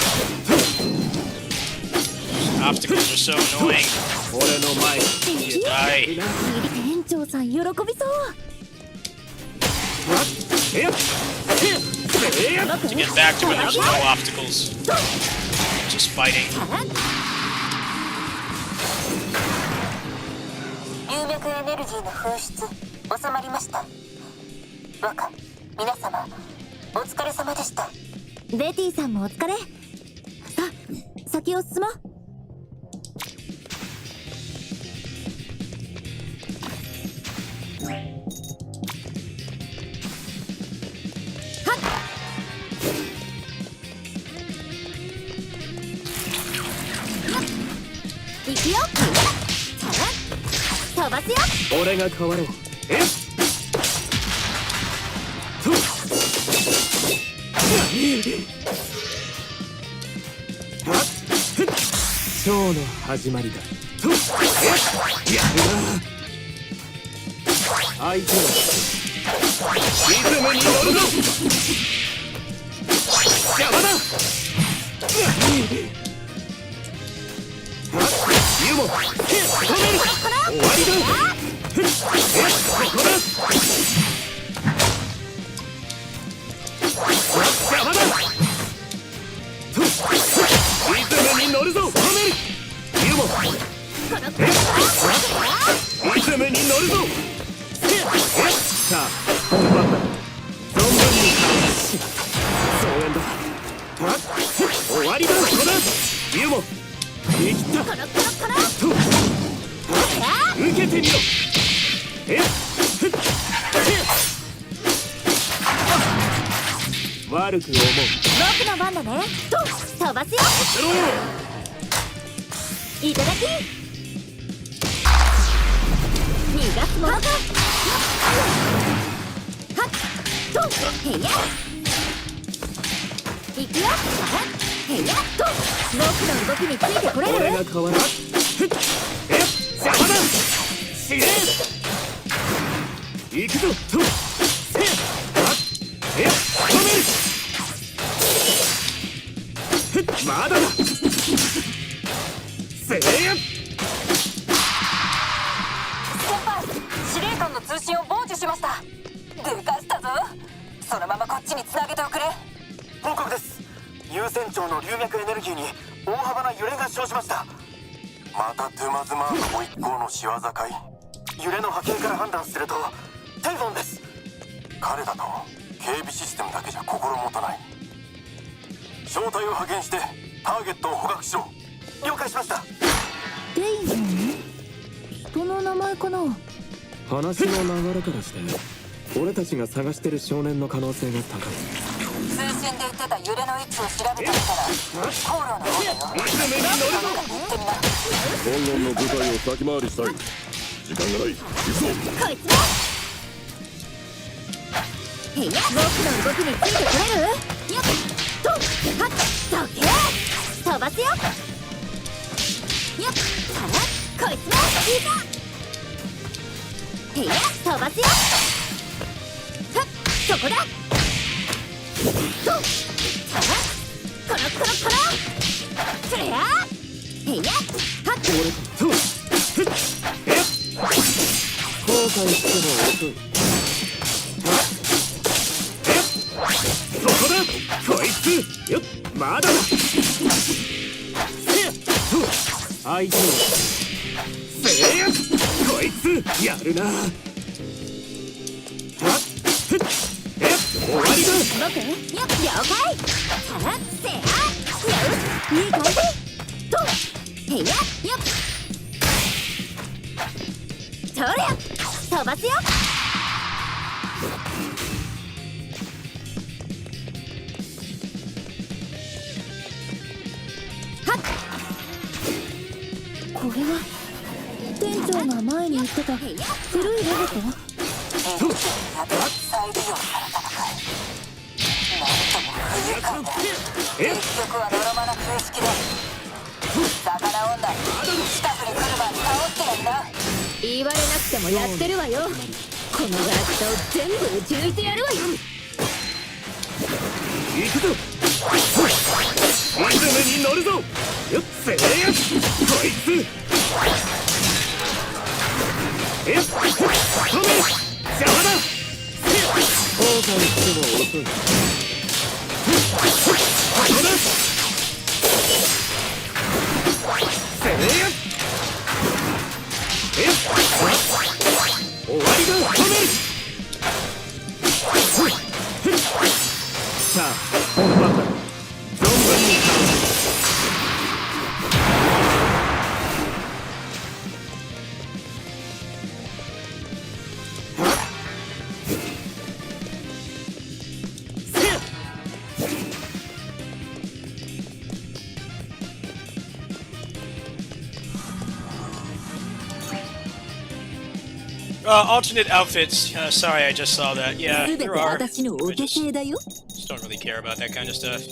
Obstacles are so annoying. 俺の前。You die. 店長さん喜びそう。To get back to when there's no obstacles. Just fighting. 有脈エネルギーの噴出収まりました。若皆様お疲れ様でした。ベティさんもお疲れ。さあ先を進もう。行くよ。飛ばすよ。俺が変わろう。えっ。ショーの始まりだ。やるな。相手はリズムに乗るぞ。邪魔だ。ユモ止める終わりだここだ邪魔だリズムに乗るぞ止めるユモリズムに乗るぞさあ本番だ存分に増援だ終わりだここだユモできた受けてみろ悪く思う僕の番だね飛ばすよいただき逃がすものかはっとへやいくよへやっと僕の動きについてこれる俺が変わら邪魔だ死ね行くぞとせ止めるまだだせや先輩司令官の通信を傍受しましたでかしたぞそのままこっちにつなげておくれ報告です。優先長の流脈エネルギーに大幅な揺れが生じました。またトゥマズマーのご一行の仕業かい。揺れの波形から判断するとテイフォンです。彼だと警備システムだけじゃ心もとない。正体を派遣してターゲットを捕獲しろ。了解しました。テイフォン人の名前かな話の流れからして俺たちが探してる少年の可能性が高い通信で言ってた揺れの位置を調べてみたら航路の方だよリズムに乗るぞ行ってみな本論の部隊を先回りしたい。時間がない。行くぞ。こいつだへや僕の動きについてこれるよっとはっどけ飛ばすよよっからこいつだいざへや飛ばすよはっそこだとはっコロコロコロそれやへやはっと後悔しても遅いそこだこいつよっまだだせやと相手をせやこいつやるなはっ終わりだ僕よっ了解からせやよしいい感じとへやよっそりゃ飛ばすよはっこれは店長が前に言ってた古いロボット再利用されたのかいなんとも不愉快だ結局はのろまな形式で魚女近くに来る前に倒してやりな言われなくてもやってるわよこのガラクタを全部打ち抜いてやるわよ行くぞリズムに乗るぞよっせやこいつ止める邪魔だ後悔しても遅いここだせや終わりだ止めるさあ本番だ存分にAlternate outfits. Sorry, I just saw that. Yeah, 全て there are. 私のお I 手 just 製だよ don't really care about that kind of stuff.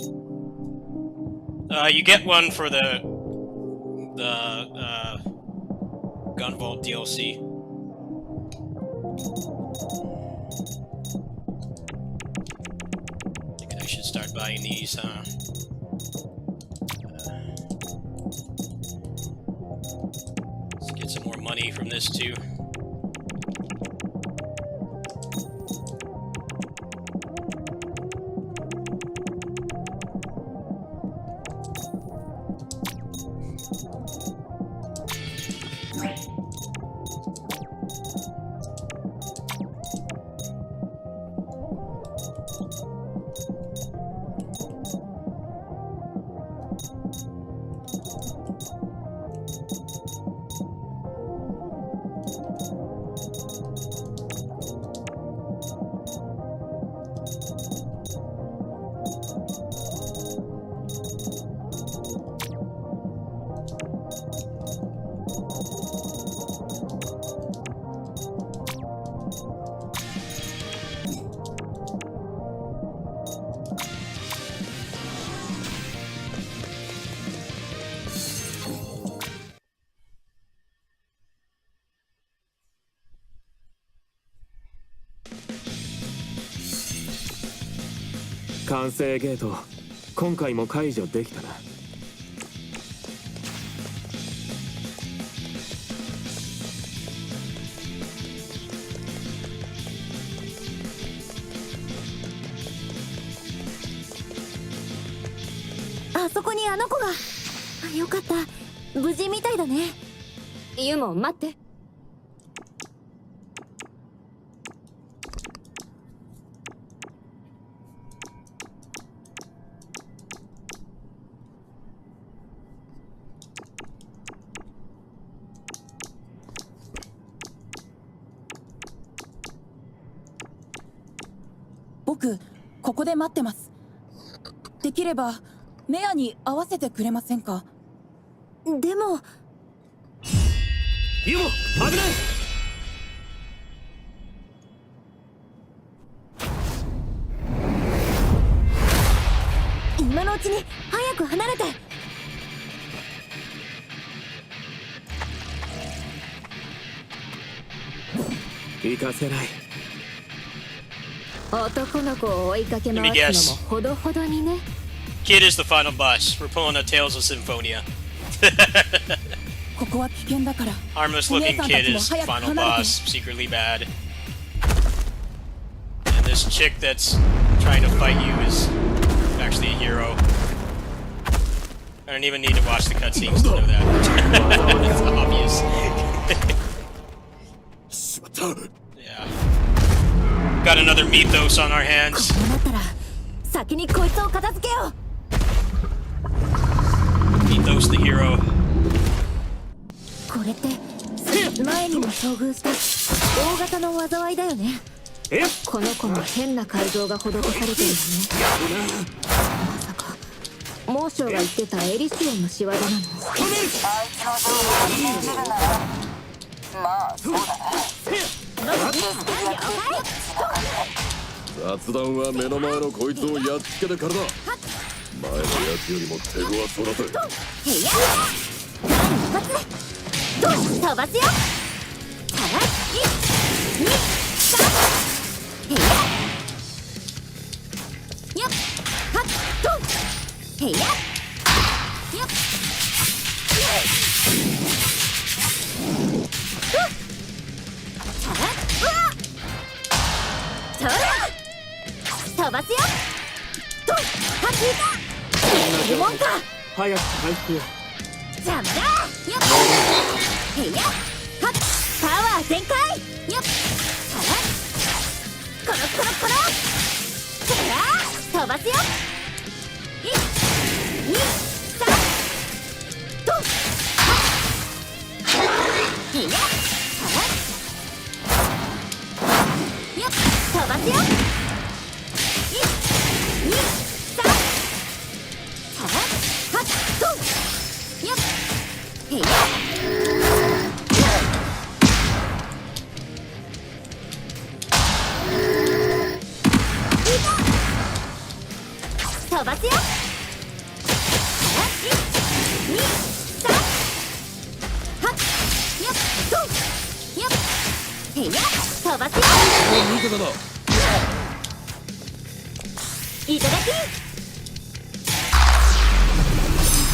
You get one for the Gunvolt DLC. I think I should start buying these, huh? Get some more money from this too.完成ゲート、今回も解除できたな。あそこにあの子が。よかった、無事みたいだね。ユモ、待って。僕ここで待ってます。できればメアに合わせてくれませんか？でもユモ、危ない。今のうちに早く離れて。行かせない。男の子を追いかけ回すのもほどほどにね。Kid is the final boss. We're pulling the Tales of Symphonia. ここは危険だから。 Harmless looking kid is final boss, secretly bad. And this chick that's trying to fight you is actually a hero. I don't even need to watch the cutscenes to know that. It's obvious. Yeah. Got another mythos on our hands. こうなったら先にこいつを片付けよう。Mythos the hero. これって前にも遭遇した大型の災いだよね。この子も変な改造が施されてるよね。まさかモーショーが言ってたエリシオンの仕業なの？あいつの情報を信じるならまあそうだな。雑談は目の前のこいつをやっつけてからだ。前のやつよりも手強そうだぜ。へや間一発ドン飛ばすよ。1、2、3へやよっはっドンへやよっ飛ばすよ。ドンはっ引いた。いるもんか。早く回復を。邪魔だよっへいやはっパワー全開よっはらコロコロコロへや飛ばすよ。1、2、3ドンはっへいやはらよっ飛ばすよ。1、2、3はっドンよっへいや飛ばすよ。1、2、3はっよっドンよっへいや飛ばすよ。見てたな。いただき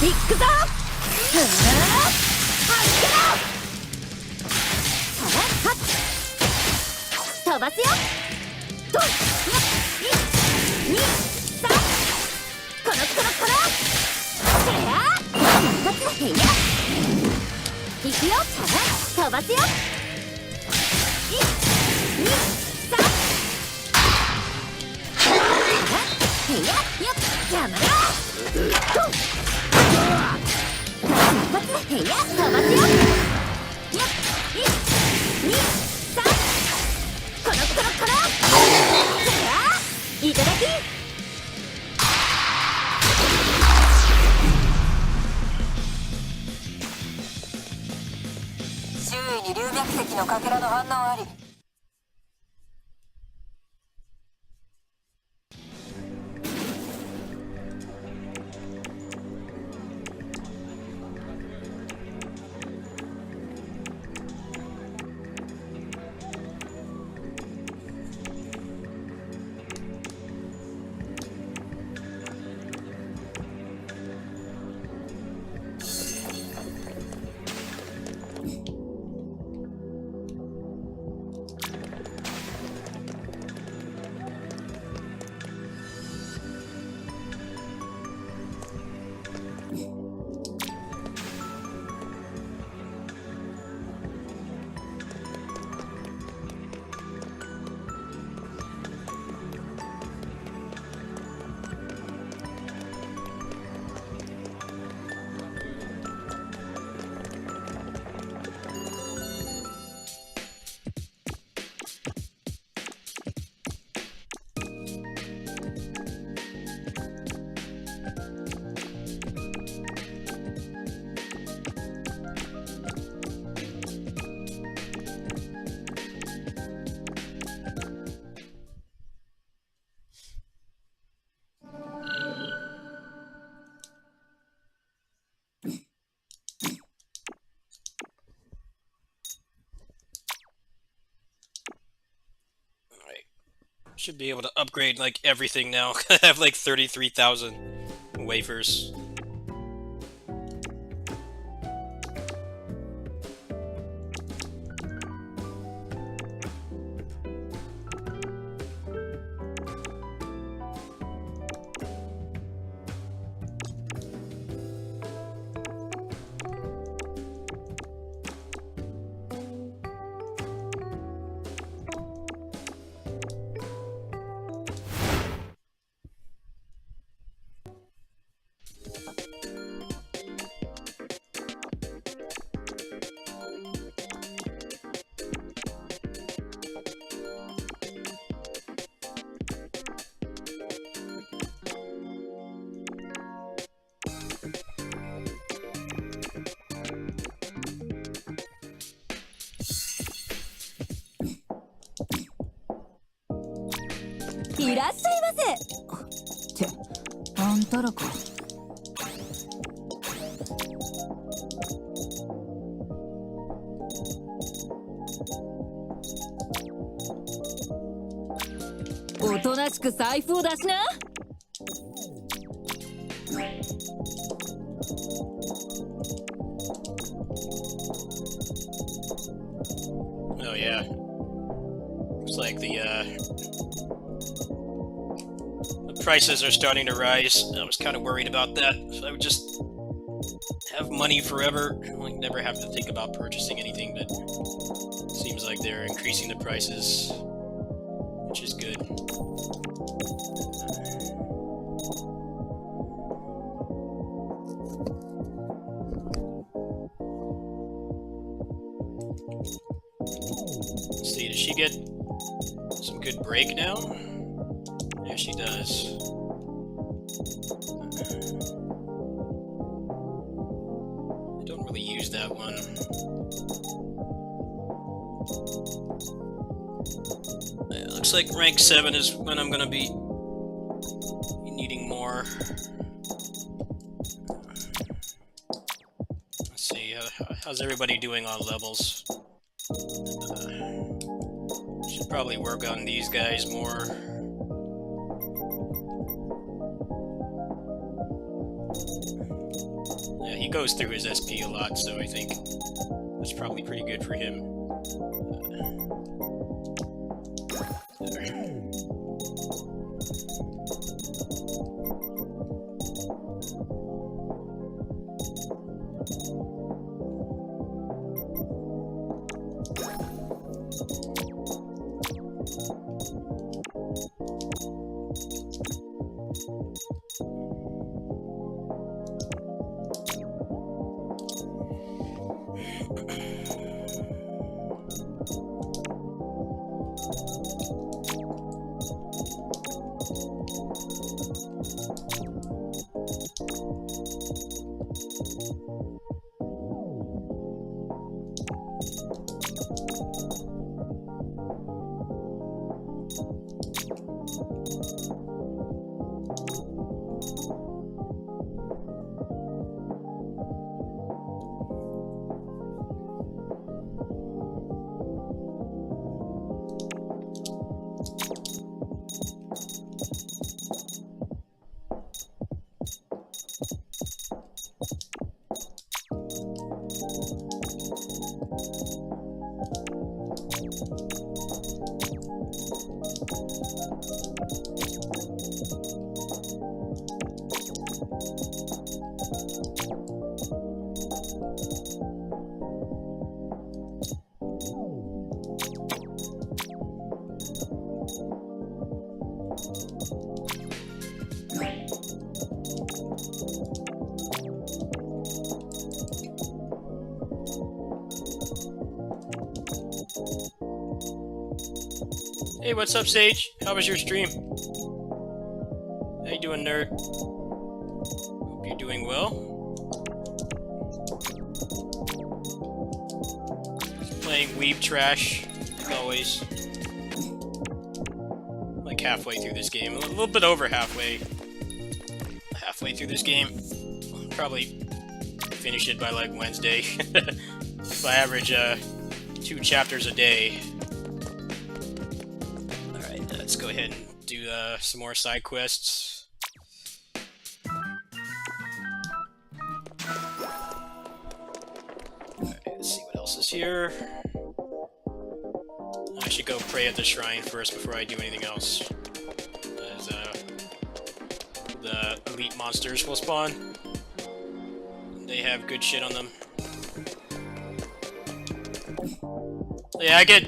いくぞ。はっけろ飛ばすよ。と1、2、3、コロコロコロ。へや一発へや。いくよ、飛ばすよ。1、2、3。へや、よっ、邪魔だ。と一発へや、飛ばすよ。よっ、1、2、3。コロコロコロ。へや、いただき。周囲に龍脈石のかけらの反応あり。Should be able to upgrade like everything now. I have like 33,000 wafers.いらっしゃいませ。ってあんたらか。おとなしく財布を出しな。Oh yeah. Looks like the prices are starting to rise. I was kind of worried about that. So I would just have money forever. I never have to think about purchasing anything, but it seems like they're increasing the prices, which is good. Let's see, does she get some good break now? Yeah, she does. I don't really use that one. Yeah, looks like rank 7 is when I'm gonna be needing more. Let's see, how's everybody doing on levels? Should probably work on these guys more. Yeah, he goes through his SP a lot, so I think that's probably pretty good for him. Hey, what's up, Sage? How was your stream? How you doing, nerd? Hope you're doing well. Just playing Weeb Trash, like always. Like halfway through this game. A little bit over halfway. Halfway through this game. Probably finish it by like Wednesday. If I average 2 chapters a day. Alright, let's go ahead and do some more side quests. Alright, let's see what else is here. I should go pray at the shrine first before I do anything else. As the elite monsters will spawn. They have good shit on them. Yeah, I get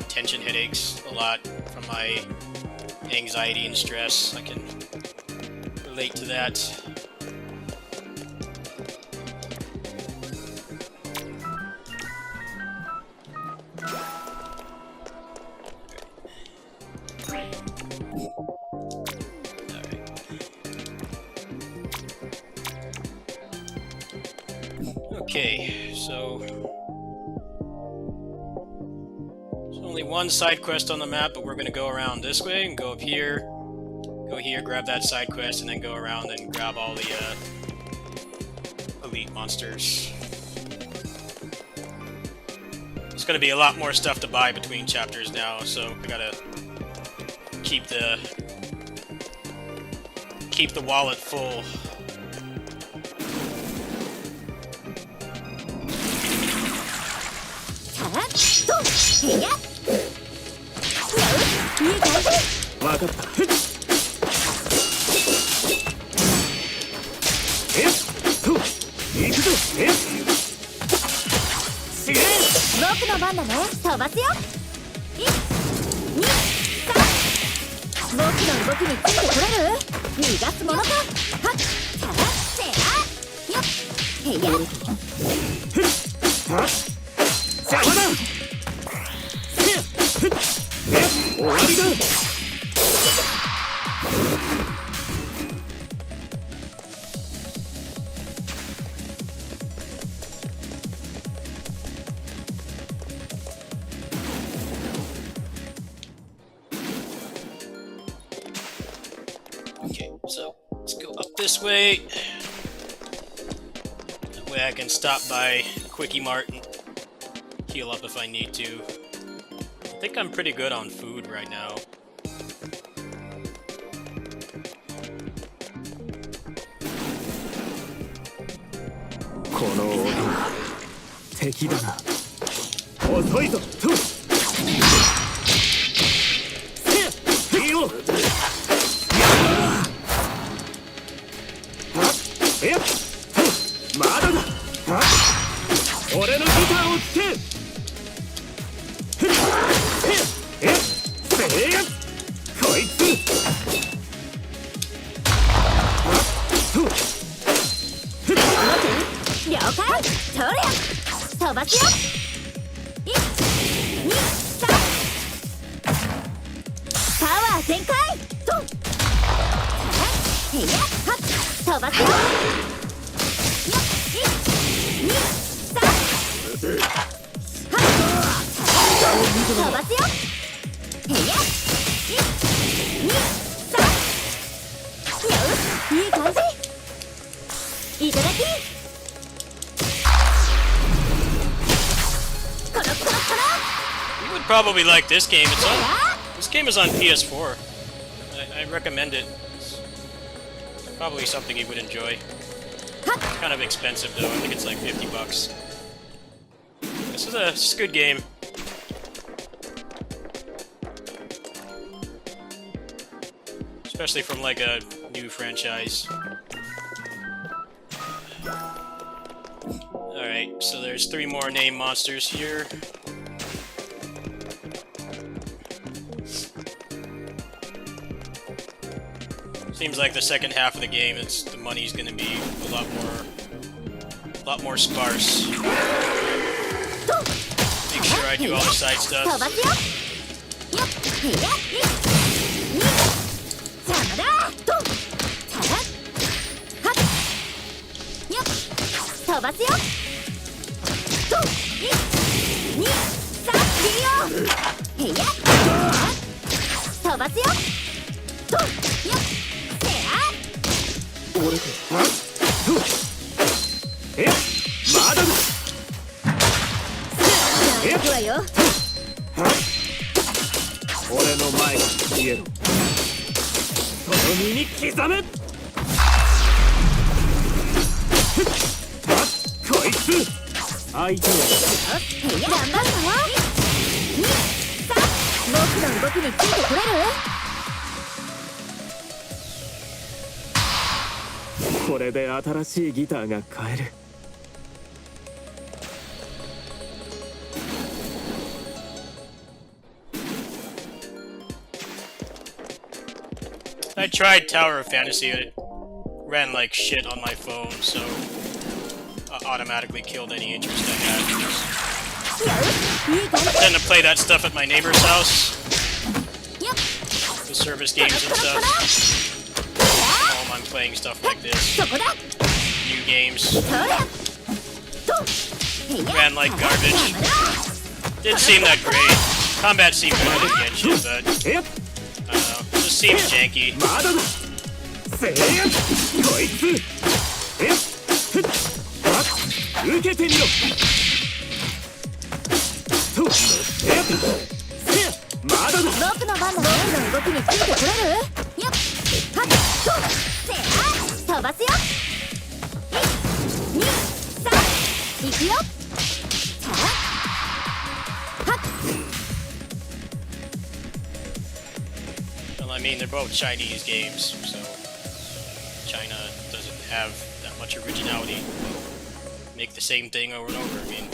tension headaches a lot from my anxiety and stress. I can relate to that. Okay, so there's only one side quest on the map, but we're gonna go around this way and go up here, go here, grab that side quest, and then go around and grab all the elite monsters. There's gonna be a lot more stuff to buy between chapters now, so I gotta keep the wallet full. Okay, so let's go up this way. That way I can stop by Quickie Mart and heal up if I need to. I think I'm pretty good on food right now. 俺のギターを聴け。せいやこいつ。了解。そりゃ飛ばすよ。1、2、3。パワー全開。ドン。へやはっ飛ばすよ。1、2、3。はっ飛ばすよ。へや1、2、3。よし、いい感じ。いただき。You would probably like this game. This game is on PS4. I recommend it. It's probably something you would enjoy. It's kind of expensive though. I think it's like $50. This is a good game. Especially from like a new franchise. Alright, so there's 3 more name monsters here. Seems like the second half of the game, the money's gonna be a lot more sparse. Make sure I do all the side stuff. I tried Tower of Fantasy, it ran like shit on my phone, so automatically killed any interest I had. I tend to play that stuff at my neighbor's house. The service games and stuff. At home I'm playing stuff like this. New games. Ran like garbage. Didn't seem that great. Combat seemed good in Genshin, but I don't know. It just seems janky. Well, I mean, they're both Chinese games, so China doesn't have that much originality. Make the same thing over and over. I mean,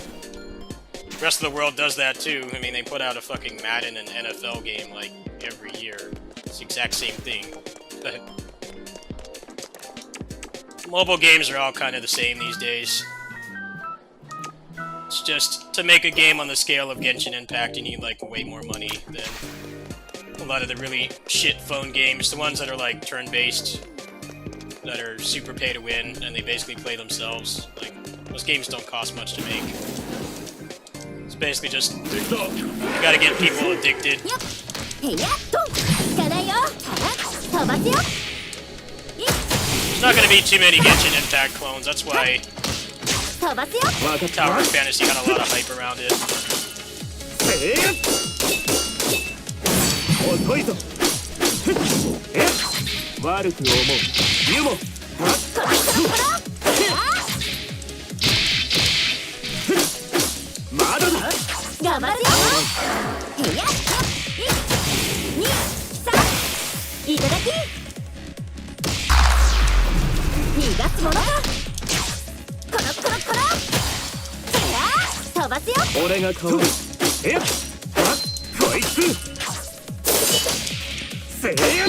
the rest of the world does that too. I mean, they put out a fucking Madden and NFL game like every year. It's the exact same thing. But mobile games are all kind of the same these days. It's just, to make a game on the scale of Genshin Impact, you need like way more money than a lot of the really shit phone games. The ones that are like turn-based, that are super pay to win, and they basically play themselves. Like, those games don't cost much to make. It's basically just, you gotta get people addicted. There's not gonna be too many Genshin Impact clones, that's why Tower of Fantasy got a lot of hype around it. 飛ばすよ。俺が変わる。えっ、あ、こいつ。せいや。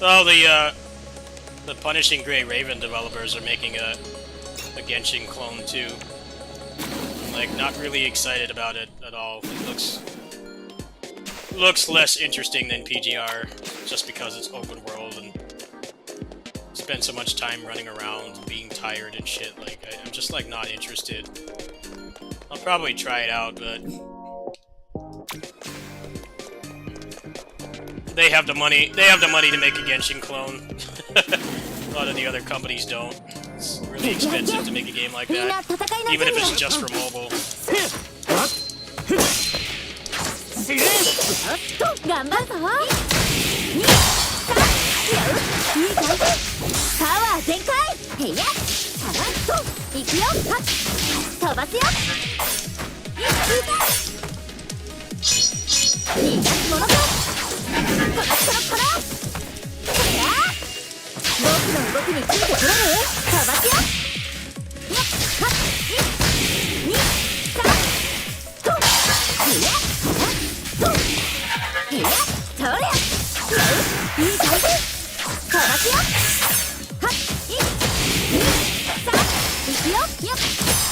Oh, the Punishing Grey Raven developers are making a Genshin clone too. I'm like not really excited about it at all. It looks less interesting than PGR just because it's open world and spend so much time running around, being tired and shit. Like I'm just like not interested. I'll probably try it out, but they have the money. They have the money to make a Genshin clone. A lot of the other companies don't. It's really expensive to make a game like that, even if it's just for mobile. 頑張るぞ。2、3、いい感じ。パワー全開。へいや。さらっといくよ。はっ、飛ばすよ。いいか。逃がすものか。こら。これや。僕の動きについてくれる？飛ばすよ。よっ、はっ、2、3、と。へいや。いや、そりゃ、よし、いい感じ。飛ばすよ。はっ、1、2、3、いくよ、よっ、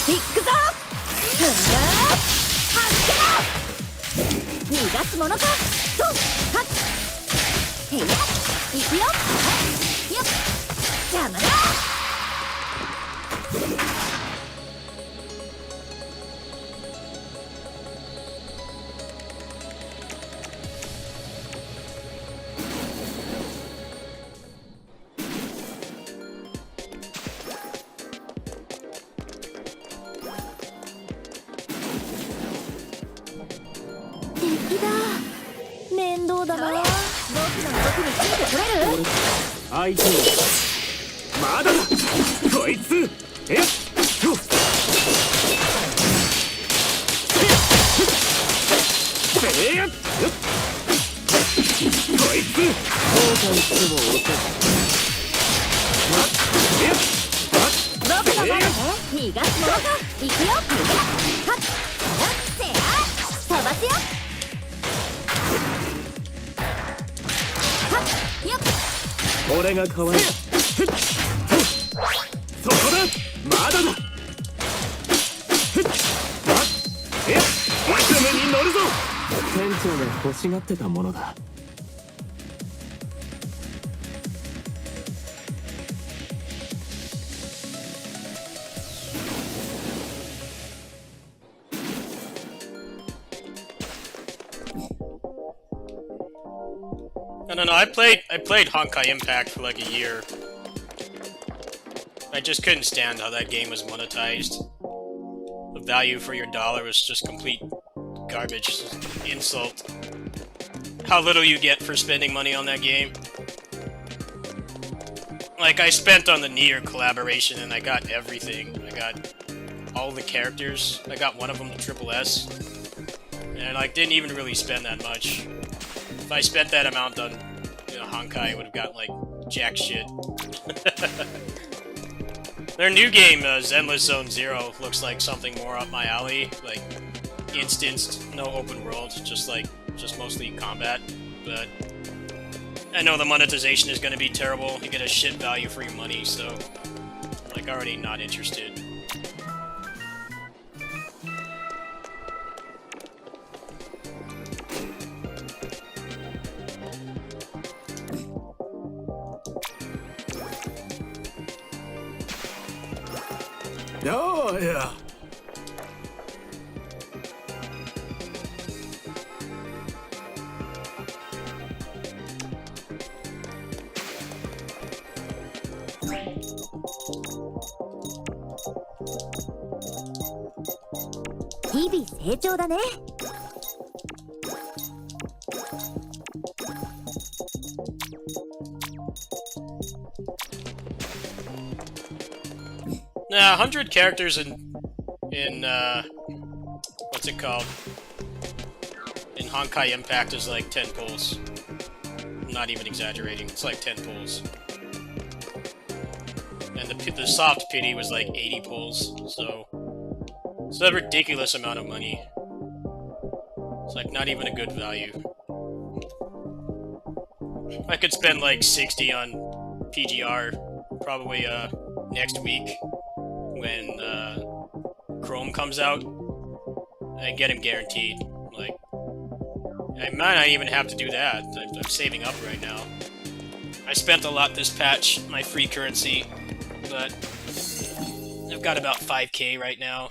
いくぞ。ふぅ、はっけろ。逃がすものか。と、はっ、へいや、いくよ、はっ、よっ、邪魔だ。面倒だな。僕の動きについてくれる？相手はまだだ。こいつ。えっ、よっ。せいや。よっ。こいつ。後悔しても遅い。えっ、僕の番だね。逃がすものか。いくよ。はっ、せや、飛ばすよ。俺が変わる。そこだ。まだだ。えっ、リズムに乗るぞ。店長が欲しがってたものだ。No. I played Honkai Impact for like a year. I just couldn't stand how that game was monetized. The value for your dollar was just complete garbage. Insult. How little you get for spending money on that game. Like, I spent on the Nier collaboration and I got everything. I got all the characters. I got one of them to Triple S. And like, didn't even really spend that much. If I spent that amount on, you know, Honkai, I would have gotten, like, jack shit. Their new game, Zenless Zone Zero, looks like something more up my alley. Like, instanced, no open world, just mostly combat. But I know the monetization is gonna be terrible. You get a shit value for your money, so I'm, like, already not interested. Oh, yeah. TV 成長だね。Nah, 100 characters in what's it called? In Honkai Impact is like 10 pulls. not even exaggerating. It's like 10 pulls. And the soft pity was like 80 pulls, so it's a ridiculous amount of money. It's like not even a good value. I could spend like 60 on PGR probably next week when Chrome comes out and get him guaranteed. Like, I might not even have to do that. I'm saving up right now. I spent a lot this patch, my free currency, but I've got about 5k right now,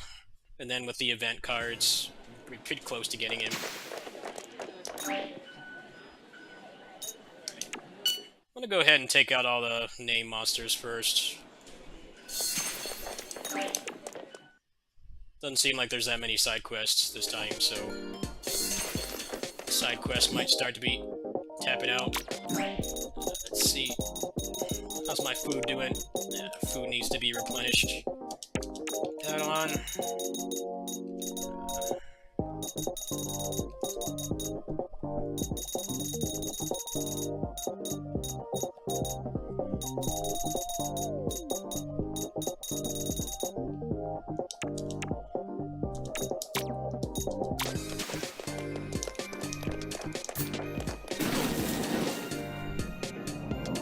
and then with the event cards, we're pretty close to getting him. I'm gonna go ahead and take out all the name monsters first. Doesn't seem like there's that many side quests this time, so side quests might start to be tapping out. Let's see. How's my food doing? Yeah, food needs to be replenished. That on.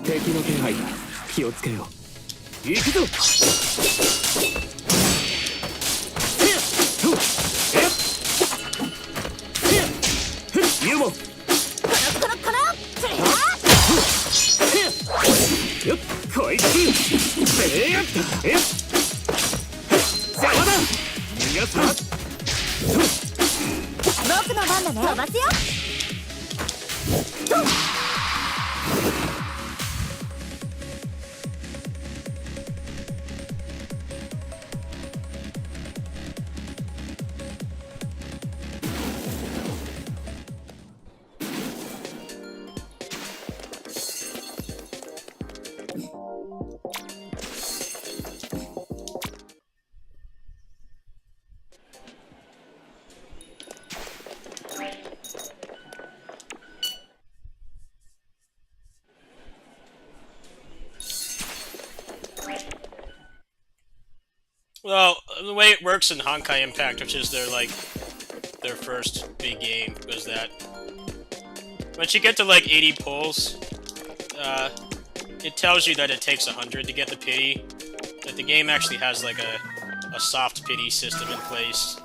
敵の気配だ。気をつけよう。行くぞ。ユモ。コロコロコロそれよっこいつ。せやった。邪魔だ。逃がさ。僕の番だね。飛ばすよ。Well, the way it works in Honkai Impact, which is their first big game, was that once you get to like 80 pulls, it tells you that it takes 100 to get the pity. That the game actually has like a soft pity system in place,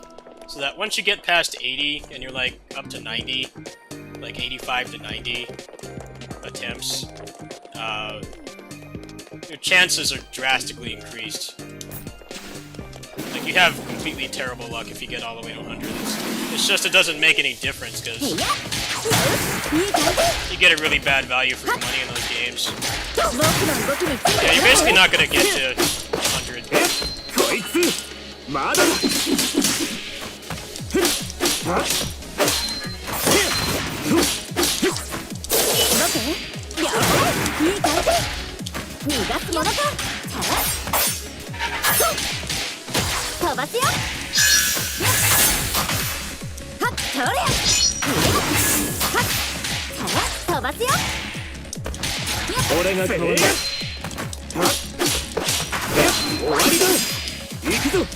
so that once you get past 80 and you're like up to 90, like 85 to 90 attempts, your chances are drastically increased. Like, you have completely terrible luck if you get all the way to 100. It's just it doesn't make any difference, because you get a really bad value for your money in those games. Yeah, you're basically not going to get to 100. こいつまだだ。逃がすものか。飛ばすよ。はっとれ。はっ飛ばすよ。俺がこれ。終わりだ。行くぞ。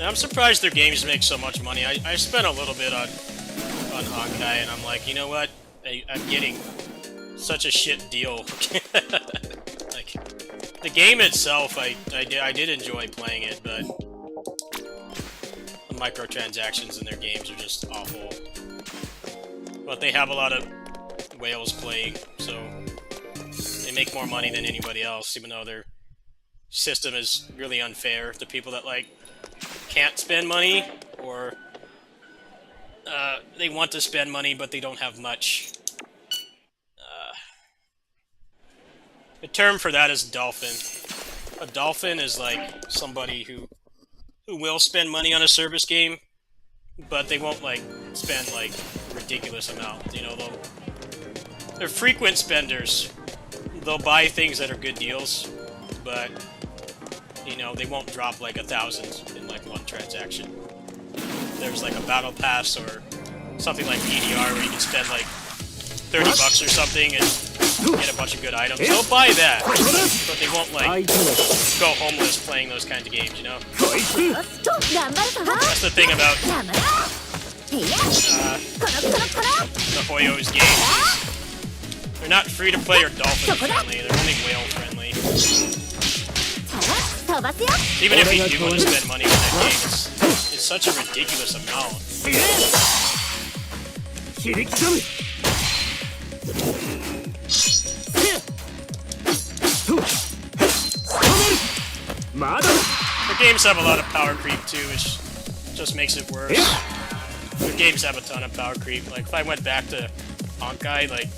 I'm surprised their games make so much money. I spent a little bit on Honkai, and I'm like, you know what? I'm getting such a shit deal. Like, the game itself, I did enjoy playing it, but the microtransactions in their games are just awful. But they have a lot of whales playing, so they make more money than anybody else, even though their system is really unfair to people that, like, can't spend money, or they want to spend money but they don't have much. The term for that is dolphin. A dolphin is like somebody who will spend money on a service game, but they won't like spend like ridiculous amount. You know, they're frequent spenders. They'll buy things that are good deals, but you know, they won't drop like 1,000 in like one transaction. There's like a battle pass or something like PDR where you can spend like $30 or something and get a bunch of good items. They'll buy that, but they won't like go homeless playing those kinds of games, you know? That's the thing about the Hoyo's games. They're not free to play or dolphin friendly, they're only whale friendly. Even if you do want to spend money on that game, it's such a ridiculous amount. 切り刻む The games have a lot of power creep too, which just makes it worse. The games have a ton of power creep. Like, if I went back to Honkai, like,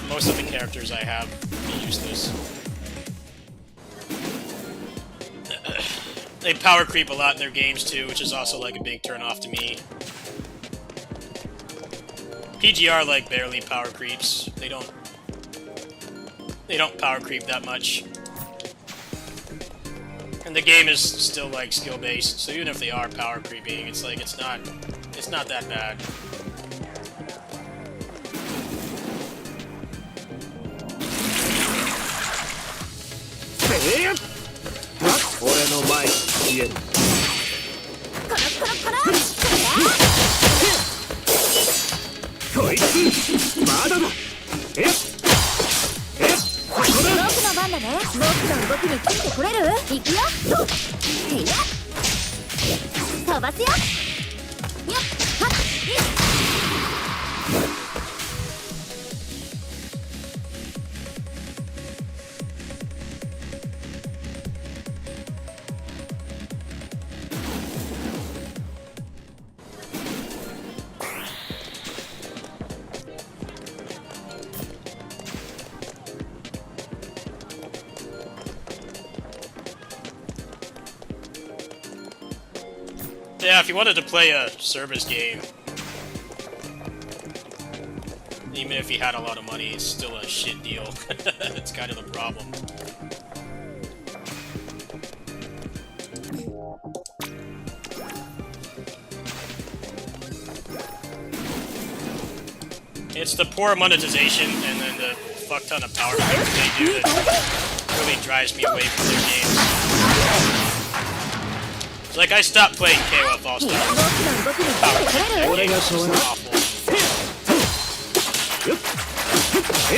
most of the characters I have be useless. They power creep a lot in their games too, which is also like a big turn-off to me. PGR like barely power creeps. They don't power creep that much. And the game is still like skill based, so even if they are power creeping, it's like it's not that bad. Yeah, if you wanted to play a service game, even if you had a lot of money, it's still a shit deal. That's kind of the problem. It's the poor monetization and then the fuck ton of power creeps they do that really drives me away from their games. Like, I stopped playing KOF All-Stars. Power creep, that game is just awful. I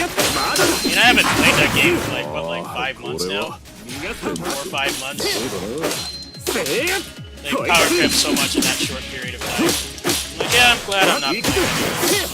mean, I haven't played that game for like, what, like 5 months now? 4 or 5 months? They power crept so much in that short period of time. I'm like, yeah, I'm glad I'm not playing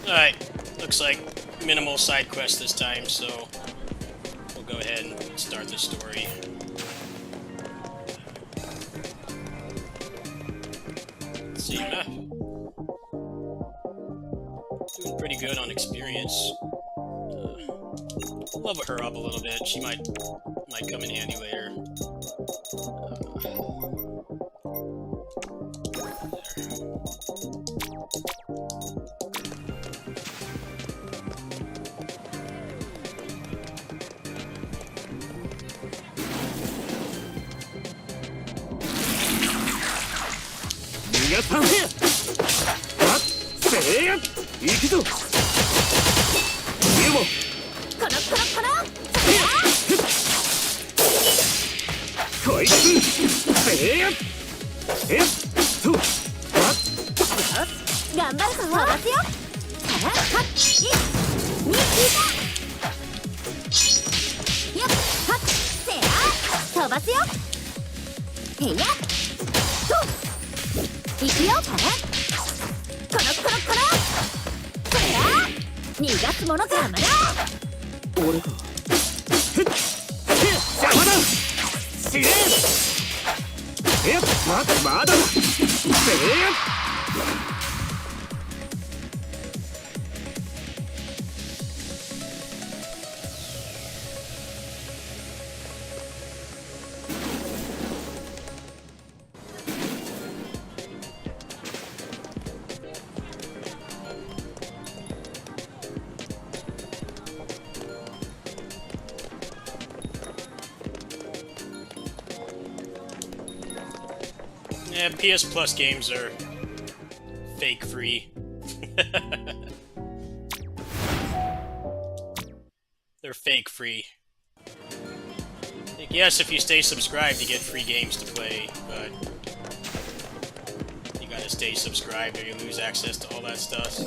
Alright, looks like minimal side quest this time, so we'll go ahead and start the story. Let's see, doing pretty good on experience. Level her up a little bit, she might come in handy later. いくよ。コロコロコロ。それや逃がすものか。まだ俺か邪魔だ死ねまだだYeah, PS Plus games are fake free. They're fake free. Like, yes, if you stay subscribed, you get free games to play, but you gotta stay subscribed or you lose access to all that stuff.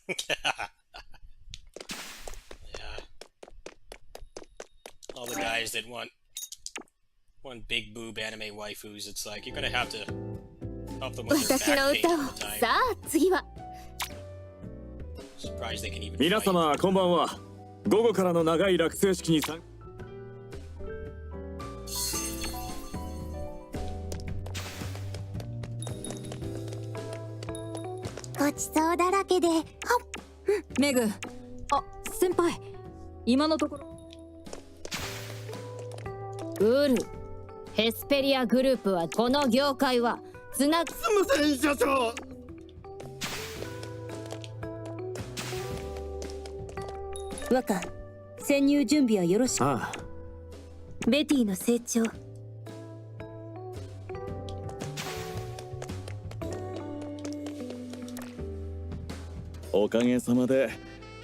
Yeah. All the guys that want big boob anime waifus, it's like you're gonna have to help them with their 私の back pain 歌を all the time. さあ次は Surprised they can even 皆 fight. 様こんばんは。午後からの長い落成式に参ごちそうだらけで。メグ。あ、先輩。今のところ。ウルヘスペリアグループはこの業界はつなすみません社長若潜入準備はよろしく。ああベティの成長おかげさまで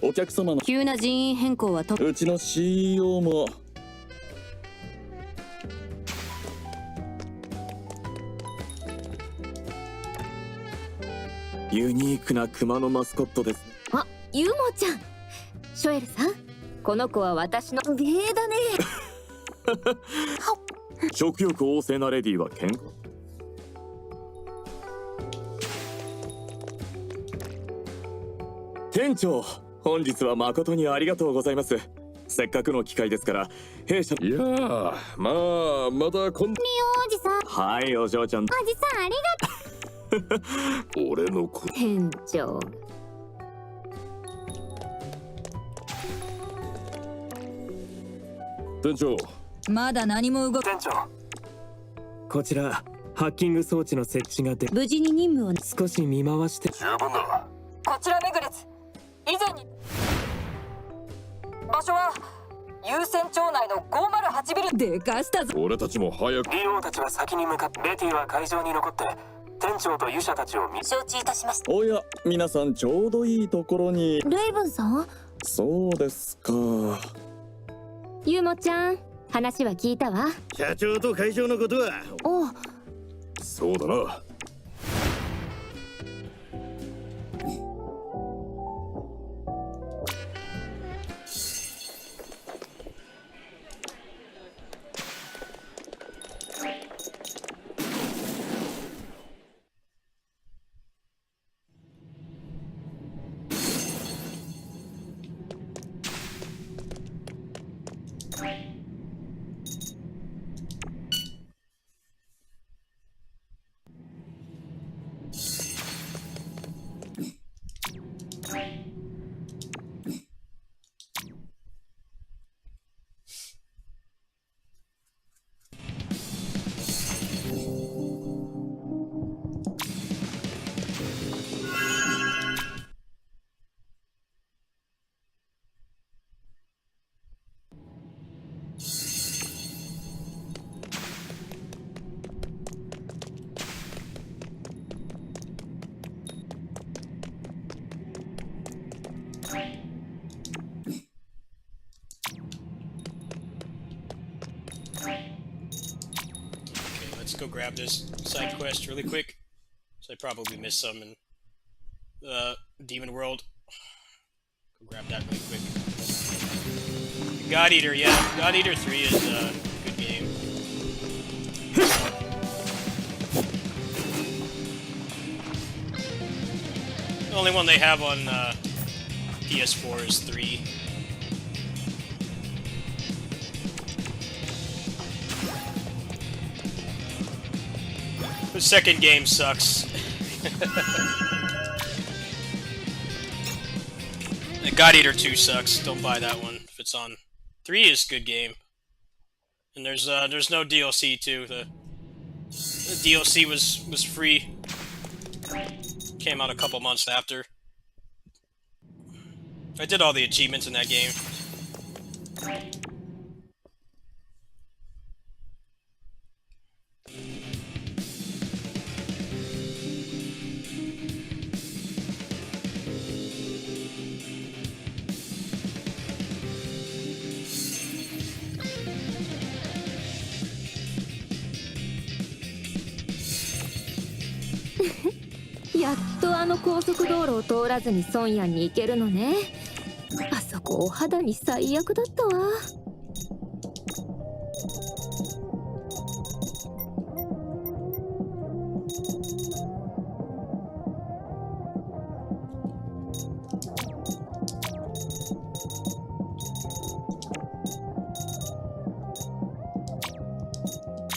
お客様の急な人員変更はとうちの CEO もユニークなクマのマスコットです。あ、ユーモちゃん。ショエルさん、この子は私の芸だね。食欲旺盛なレディは健康。店長、本日は誠にありがとうございます。せっかくの機会ですから弊社。いやーまあまた今度おじさん、はいお嬢ちゃん。おじさんありがと俺の子う。店長。店長、まだ何も動く。店長、こちらハッキング装置の設置が無事に任務を。少し見回して。十分だ。こちらメグレツ。以前に場所は優先町内の508ビル。でかしたぞ。俺たちも早く。リオたちは先に向かって、ベティは会場に残って店長と勇者たちを見。承知いたしました。おや、皆さんちょうどいいところに。ルイブンさん、そうですか。ユモちゃん、話は聞いたわ。社長と会長のことは。おう、そうだな。Let's go grab this side quest really quick. So I probably missed some in the Demon World. Go grab that really quick. God Eater, yeah. God Eater 3 is a good game. The only one they have on PS4 is 3. The second game sucks. The God Eater 2 sucks. Don't buy that one if it's on. 3 is a good game. And there's no DLC too. The DLC was free. Came out a couple months after. I did all the achievements in that game. Yeah. やっとあの高速道路を通らずにソンヤンに行けるのね。あそこお肌に最悪だったわ。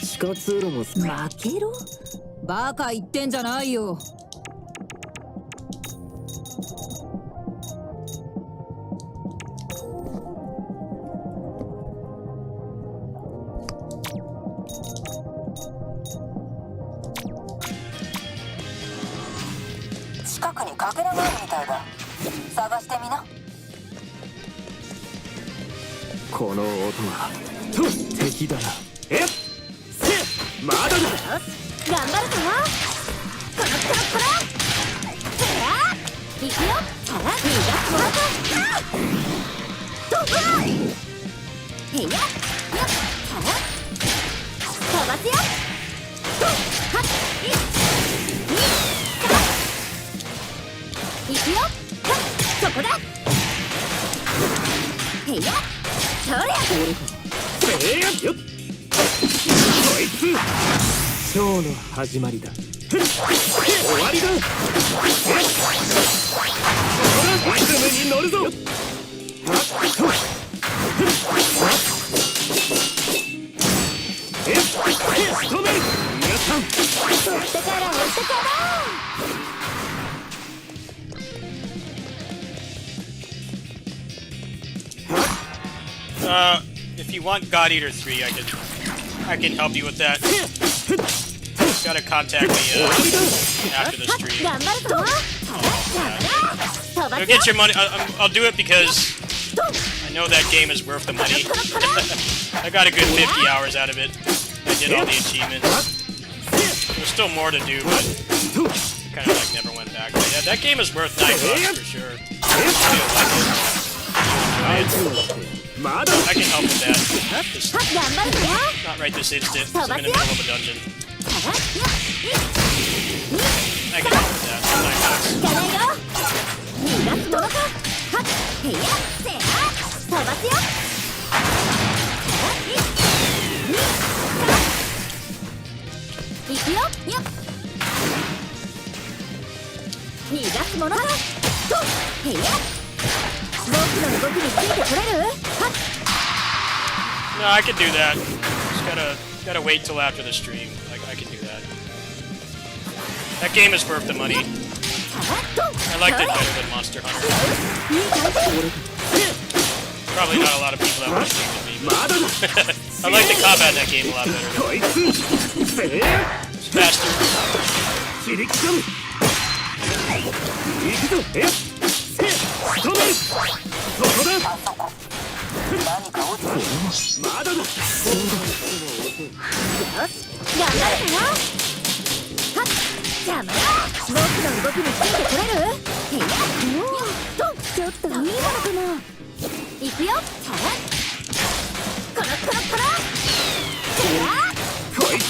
地下通路も。負けろ？バカ言ってんじゃないよ。近くにかけらがあるみたいだ。探してみな。この音は敵だな。えっ、まだだ。頑張るぞ。コロコロコロ。せや。いくよ。さらにがコロコロ。飛ぶ。へや。よっ。さら。飛ばすよ。と。はっ。い。に。さ。いくよ。はっ。そこだ。へや。そりゃ。よっ。こいつショーの始まりだ。終わりだ。リズムに乗るぞ。仕留める。皆さん、追ってから追ってから。If if you want God Eater 3, I can help you with that. Just gotta contact me after the stream. 頑張るぞ。飛ば You'll すよ。 get your money. I'll do it because I know that game is worth the money. I got a good 50 hours out of it. I did all the achievements. There's still more to do, but kind of like never went back. But yeah, that game is worth $9 for sure. I can help with that. Just 頑張るぞ。 not right this instant. 'Cause I'm in the middle of a dungeon. I can help with that. $9. 行かないよ。逃がすものか。はっ。へいや。せや。飛ばすよ。行くよ。よっ。逃がすものか。と。へいや。僕の動きについてこれる？はっ。 No, I can do that. Just gotta wait till after the stream. I can do that. That game is worth the money. I liked it better than Monster Hunter. Probably not a lot of people that want to stream with me, but I like the combat in that game a lot better. It's faster. 切り刻む。行くぞ。止める。そこだ。何か落ちてる。まだだ。よし。頑張るかよ。はっ。邪魔だ。僕の動きについてこれる？へいや。ちょっといいものかな。行くよ。はっ。コロコロコロ。せや。こいつ。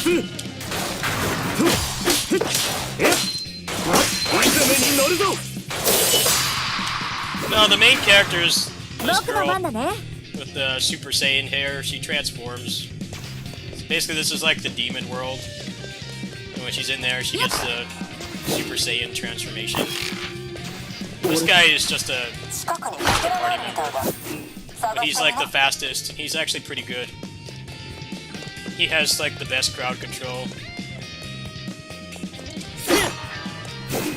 リズムに乗るぞ。 No, the main character is this 僕の girl 番だね。 with the Super Saiyan hair. She transforms. Basically, this is like the demon world. And when she's in there, she gets the Super Saiyan transformation. This guy is just a 近くにかけられるみたいだ。 but he's like the fastest. He's actually pretty good. He has like the best crowd control.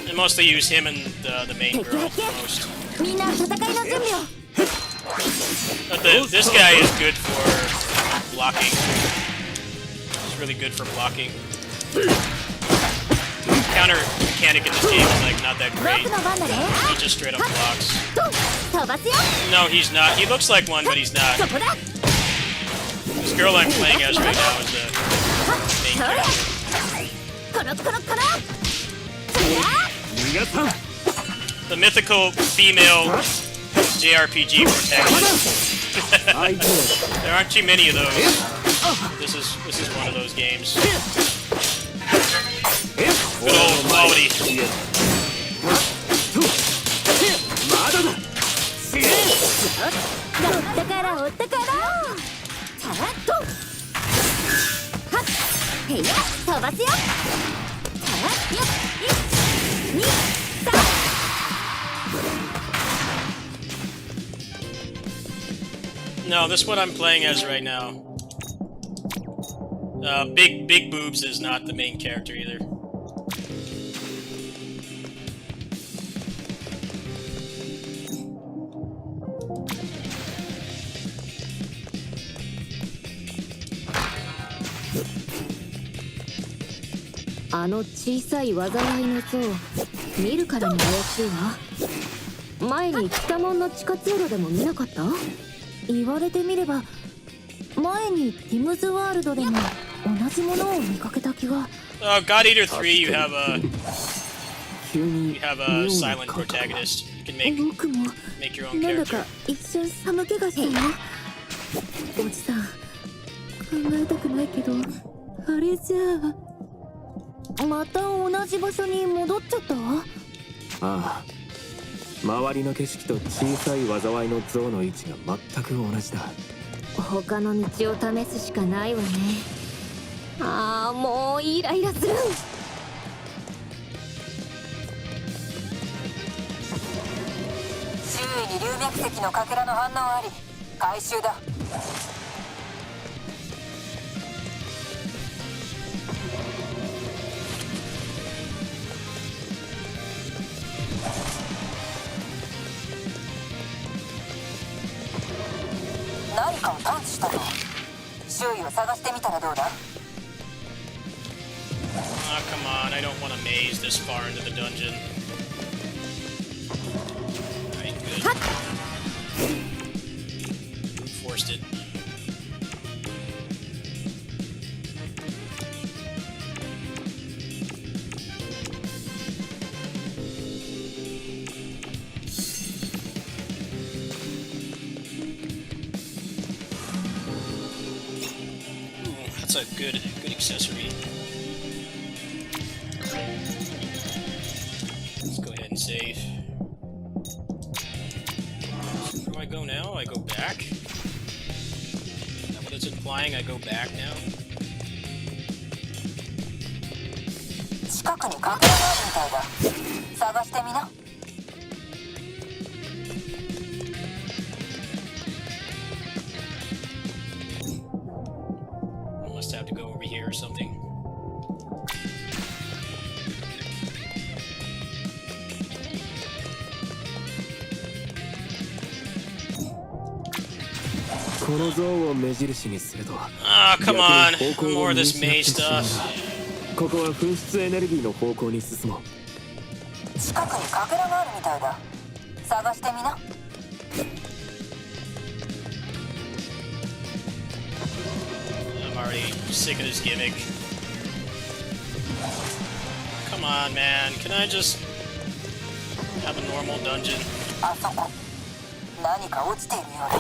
I mostly use him and the main girl most. みんな戦いの準備を。 But this guy is good for blocking. He's really good for blocking. Counter mechanic in this game is like not that 僕 great. の番だね。 He just straight up blocks. 飛ばすよ。 No, he's not. He looks like one, but he's not. そこだ。 This girl I'm playing as right now is the main それ。 character. コロコロコロ。せや。逃がさん。 The mythical female JRPG protagonist. There aren't too many of those. This is one of those games. Good old quality. まだだ。おったからおったから。さあと。はっ。へいや。飛ばすよ。さあよっ。1、2、3。 No, this is what I'm playing as right now. Big Boobs is not the main character either. A の小さい災いの像、見るからに怪しいわ。前に北門の地下通路でも見なかった？言われてみれば、前にティムズワールドでも同じものを見かけた気が。God Eater 3, you have a silent protagonist. You can僕も make your own なんだ character. か一瞬寒気がしたね。おじさん、考えたくないけど、あれじゃあまた同じ場所に戻っちゃった？ああ、周りの景色と小さい災いの像の位置が全く同じだ。他の道を試すしかないわね。ああ、もうイライラする。周囲に龍脈石のかけらの反応あり、回収だ。何かを探知したと。どうだ？ Ah, come on, I don't want a maze this far into the dungeon. Alright, good. Forced it. Ooh, that's a good accessory. Let's go ahead and save. So where do I go now? I go back? Is that what it's implying? I go back now? 近くにかけらがあるみたいだ。探してみな。 I must have to go over here or something. この像を目印にすると Ah, come on! 逆に方向 More を of 見 this 失って maze しまう stuff. ここは噴出エネルギーの方向に進もう。近くにかけらがあるみたいだ。探してみな。 I'm already sick of this gimmick. Come on, man. Can I just have a normal dungeon? あそこ。何か落ちているようだ。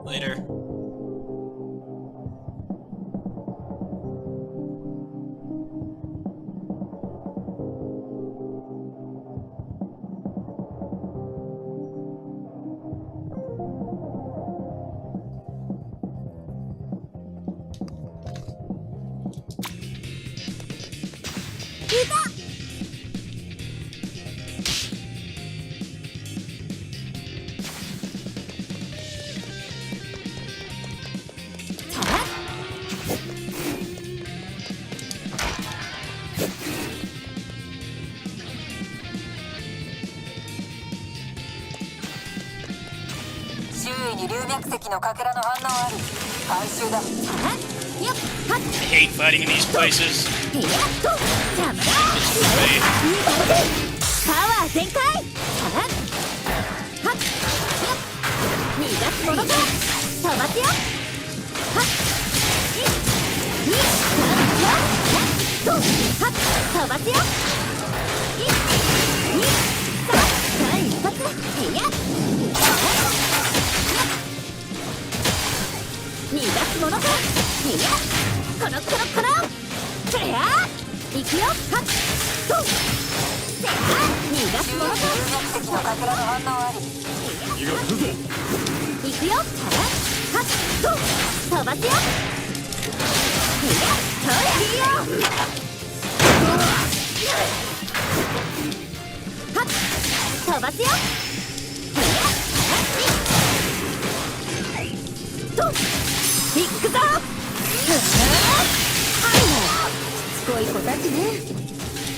Later. I hate fighting in these places. It's great. パワー全開。はっ逃がすものか。飛ばすよ。はっ1、2、3、4、はっ飛ばすよ。1、2、3、間一発。逃がすものか。コロコロコロ。そりゃ行くよ。はっと。せや逃がすものか。のかけらの反応あり。行くよ。はっと飛ばすよ。そりゃはっ飛ばすよ。と行くぞ。しつこい子たちね。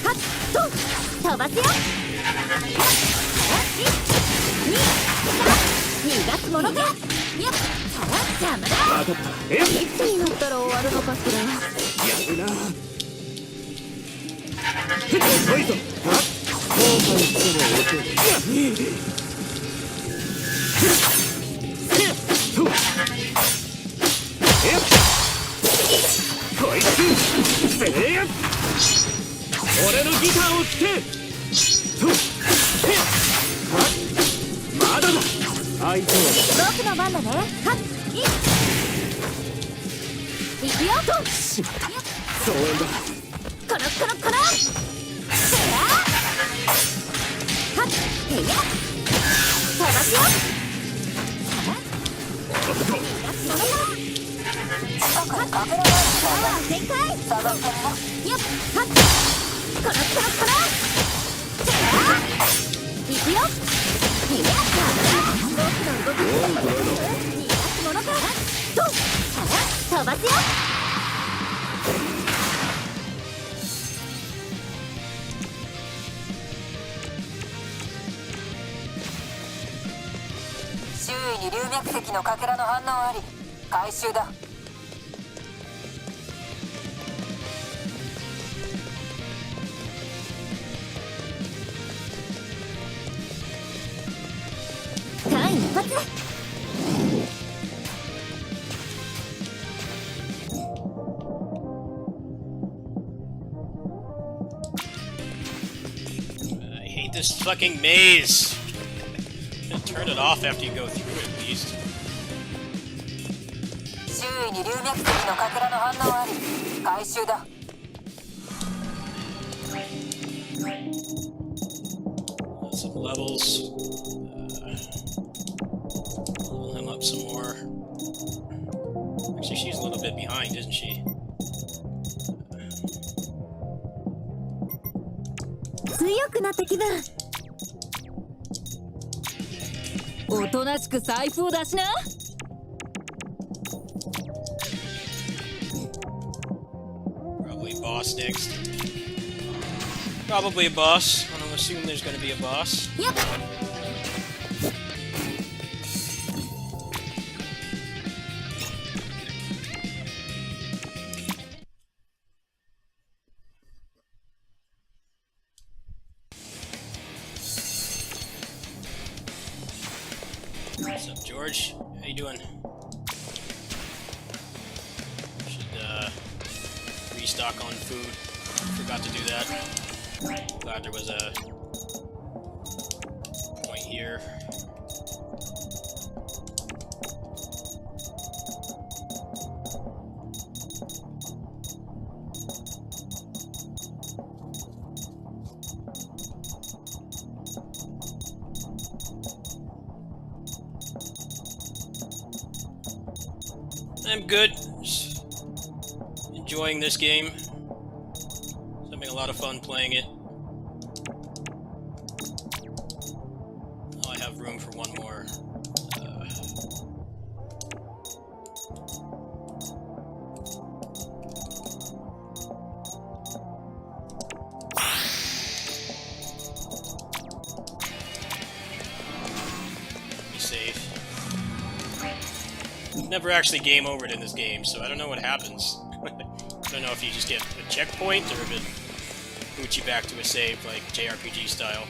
はっと飛ばすよ。逃がすものか。よっ邪魔だ。いつになったら終わるのかしら。やるな。来いぞ。後悔しても遅い。こいつせえや。俺のギターを聴け。まだだ。相手は僕の番だね。はっ行くよ。としまった。そうなんだ。コロコロコロ。せやはっへや飛ばすよ。逃がす近くにかけられないパワー全開探してみな。よっはっコロコロコロいくよいや僕の動き逃がすものかと飛ばすよ周囲に龍脈石のかけらの反応あり回収だ。間一髪 I hate this fucking maze. Turn it off after you go through it, at least. 周囲に龍脈石のかけらの反応あり回収だ。 Some levels. Level him up some more. Actually, she's a little bit behind, isn't she? 強くなった気分おとなしく財布を出しな Probably boss next. Probably a boss. I don't assume there's gonna be a boss. Yep. What's up, George? How you doing? Should restock on food. Forgot to do that. Glad there was a point here. I'm good. Just enjoying this game. Having a lot of fun playing it. Oh, I have room for one more. Be safe. Never actually game overed in this game, so I don't know what happens. I don't know if you just get a checkpoint or if it boots you back to a save, like JRPG style.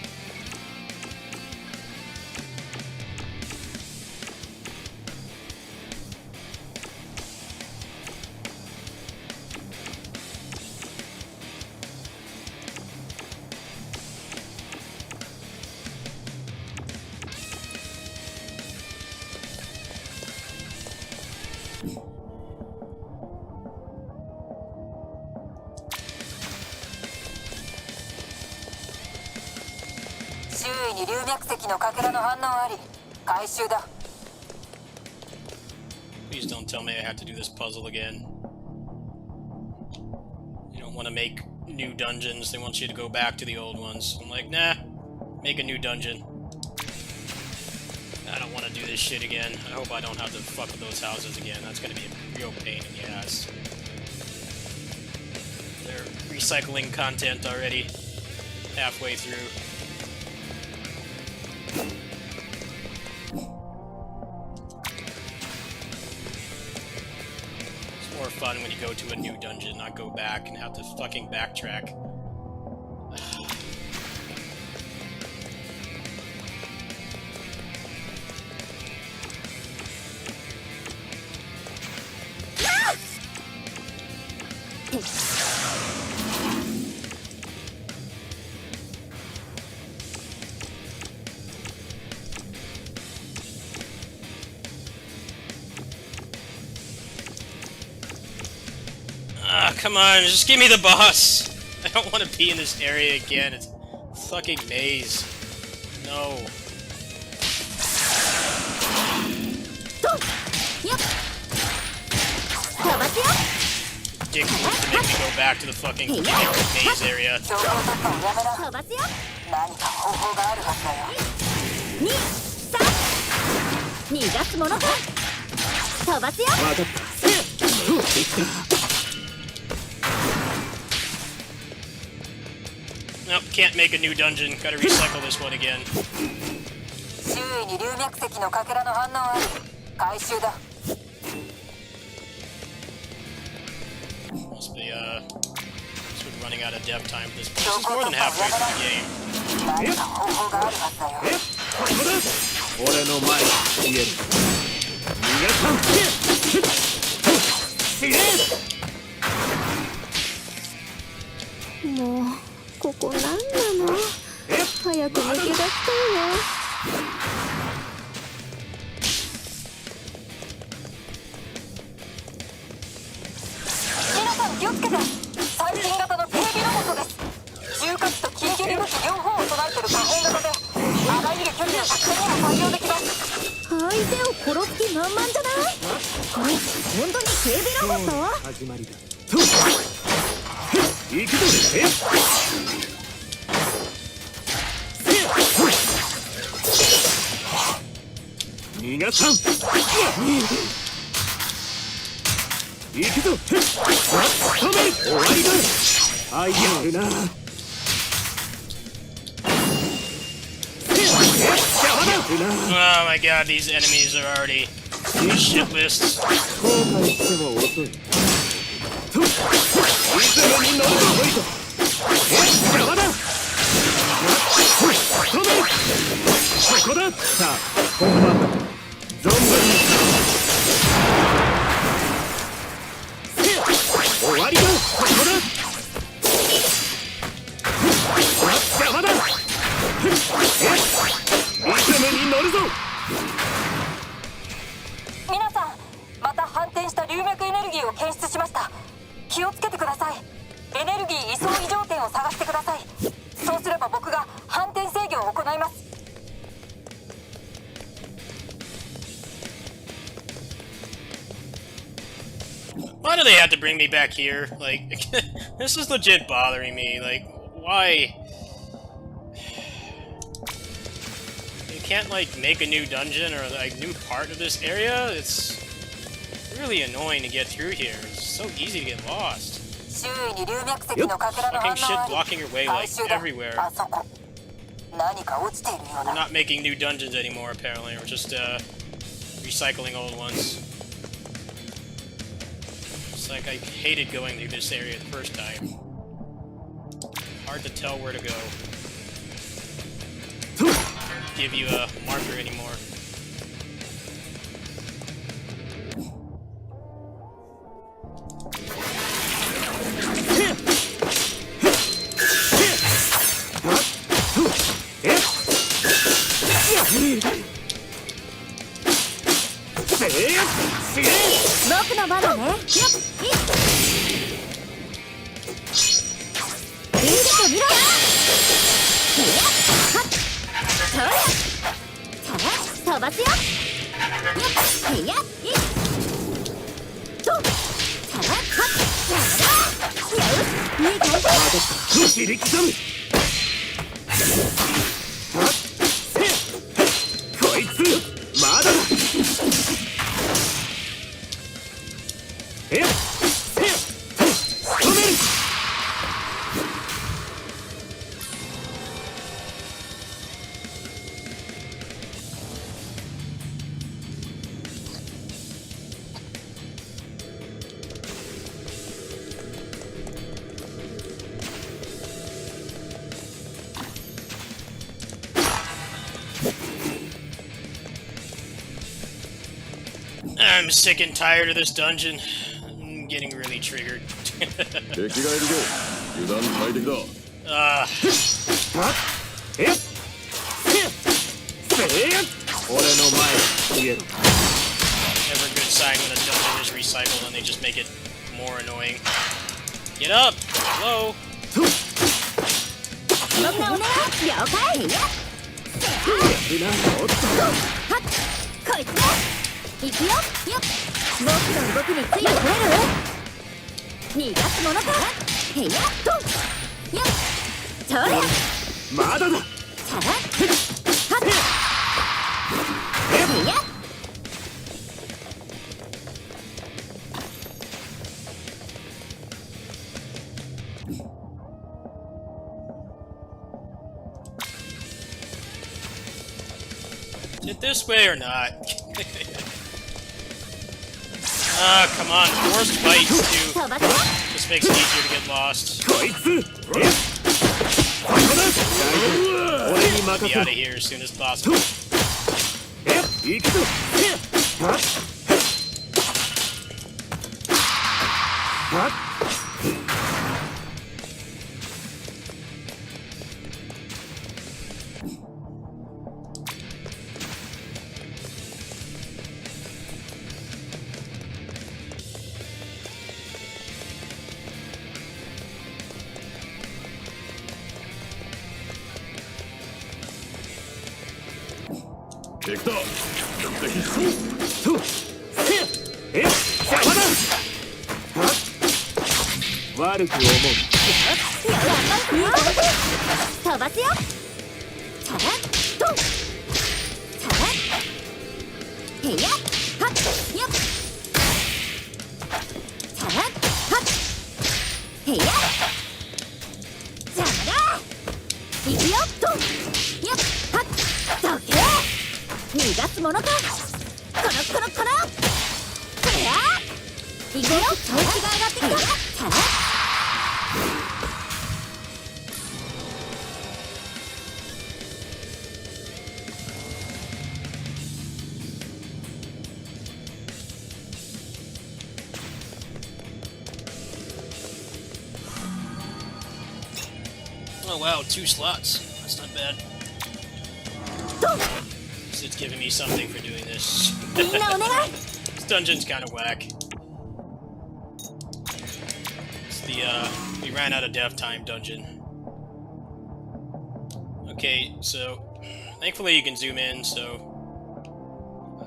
Please don't tell me I have to do this puzzle again. You don't want to make new dungeons, they want you to go back to the old ones. I'm like, nah, make a new dungeon. I don't want to do this shit again. I hope I don't have to fuck with those houses again. That's gonna be a real pain in the ass. They're recycling content already. Halfway through. It's more fun when you go to a new dungeon, not go back and have to fucking backtrack. Come on, just give me the boss! I don't want to be in this area again, it's a fucking maze. No. ridiculous to make me go back to the fucking maze area. 強行突破をやめな。飛ばすよ。何か方法があるはずだよ。2、3。逃がすものか。飛ばすよ。分かった。Nope, can't make a new dungeon. Gotta recycle this one again. 周囲に龍脈石のかけらの反応ある。回収だ。Must be running out of dev time at this point. This is more than halfway through the game. 何か方法があるはずだよ。俺の前に消える。逃がさん。死ね。もうここなんなの。早く抜け出したいわ。皆さん気をつけて。最新型の警備ロボットです。重火器と近距離武器両方を備えてる可変型で、あらゆる距離の作戦にも対応できます。相手を殺す気満々じゃない？これ本当に警備ロボット？始まりだ。行くぞ。逃がさん。行くぞ。止める。終わりだ。あいやるな。Oh my god, these enemies are already shit lists. 後悔しても遅い。リズムに乗るぞ。邪魔だ。止める。ここだ。さあ本番だ。存分に。終わりだ。ここだ。邪魔だ。リズムに乗るぞ。皆さん、また反転した龍脈エネルギーを検出しました。気をつけてください。エネルギー移送異常点を探してください。そうすれば僕が反転制御を行います。Why do they have to bring me back here? Like, this is legit bothering me. Like, why? You can't, like, make a new dungeon or, like, new part of this area? It's really annoying to get through here. It's so easy to get lost. 周囲に龍脈石のかけらの Fucking 反 shit 応あ blocking your way, り。回 like, 収だ。 everywhere. あそこ。何か落ちているよう We're だ。 not making new dungeons anymore, apparently. We're just, recycling old ones. It's like I hated going through this area the first time. Hard to tell where to go. Give you a marker anymore. Look の番だね。よっ、いっ。いいと見ろ。飛ばすよ。よっ、いや、いっ。と、よし、いい感じ。切り刻む。こいつまだだ。止める。I'm sick and tired of this dungeon. I'm getting really triggered. 敵がいるぞ。油断大敵だ。俺の前に消える。 Never a good sign when a dungeon is recycled and they just make it more annoying. Get up! Hello! 僕がお願い。了解。はっ、こいつだ。行くよ。よっ。僕の動きについてこれる？逃がすものか。へいやっとよっそれまだだ。さらはっへいやっIs it this way or not? Ah, come on. Forced fights, too. 飛ばすよ Just makes it easier to get lost. こいつ。ここだ。俺に任 Be せ out ろ。 of here as soon as possible. 行くぞ。はっはっ敵だ。敵と邪魔だ。はっ悪く思う。飛ばすよさらっとさらっへいやはっよっさらっはっへいや邪魔だいくよとよっはっどけ逃がすものかこのそれやいくよ調子が上がってきたさらっOh wow, 2 slots. That's not bad. So it's giving me something for doing this. みんなお願い This dungeon's kind of whack. It's the, we ran out of dev time dungeon. Okay, so, thankfully you can zoom in, so...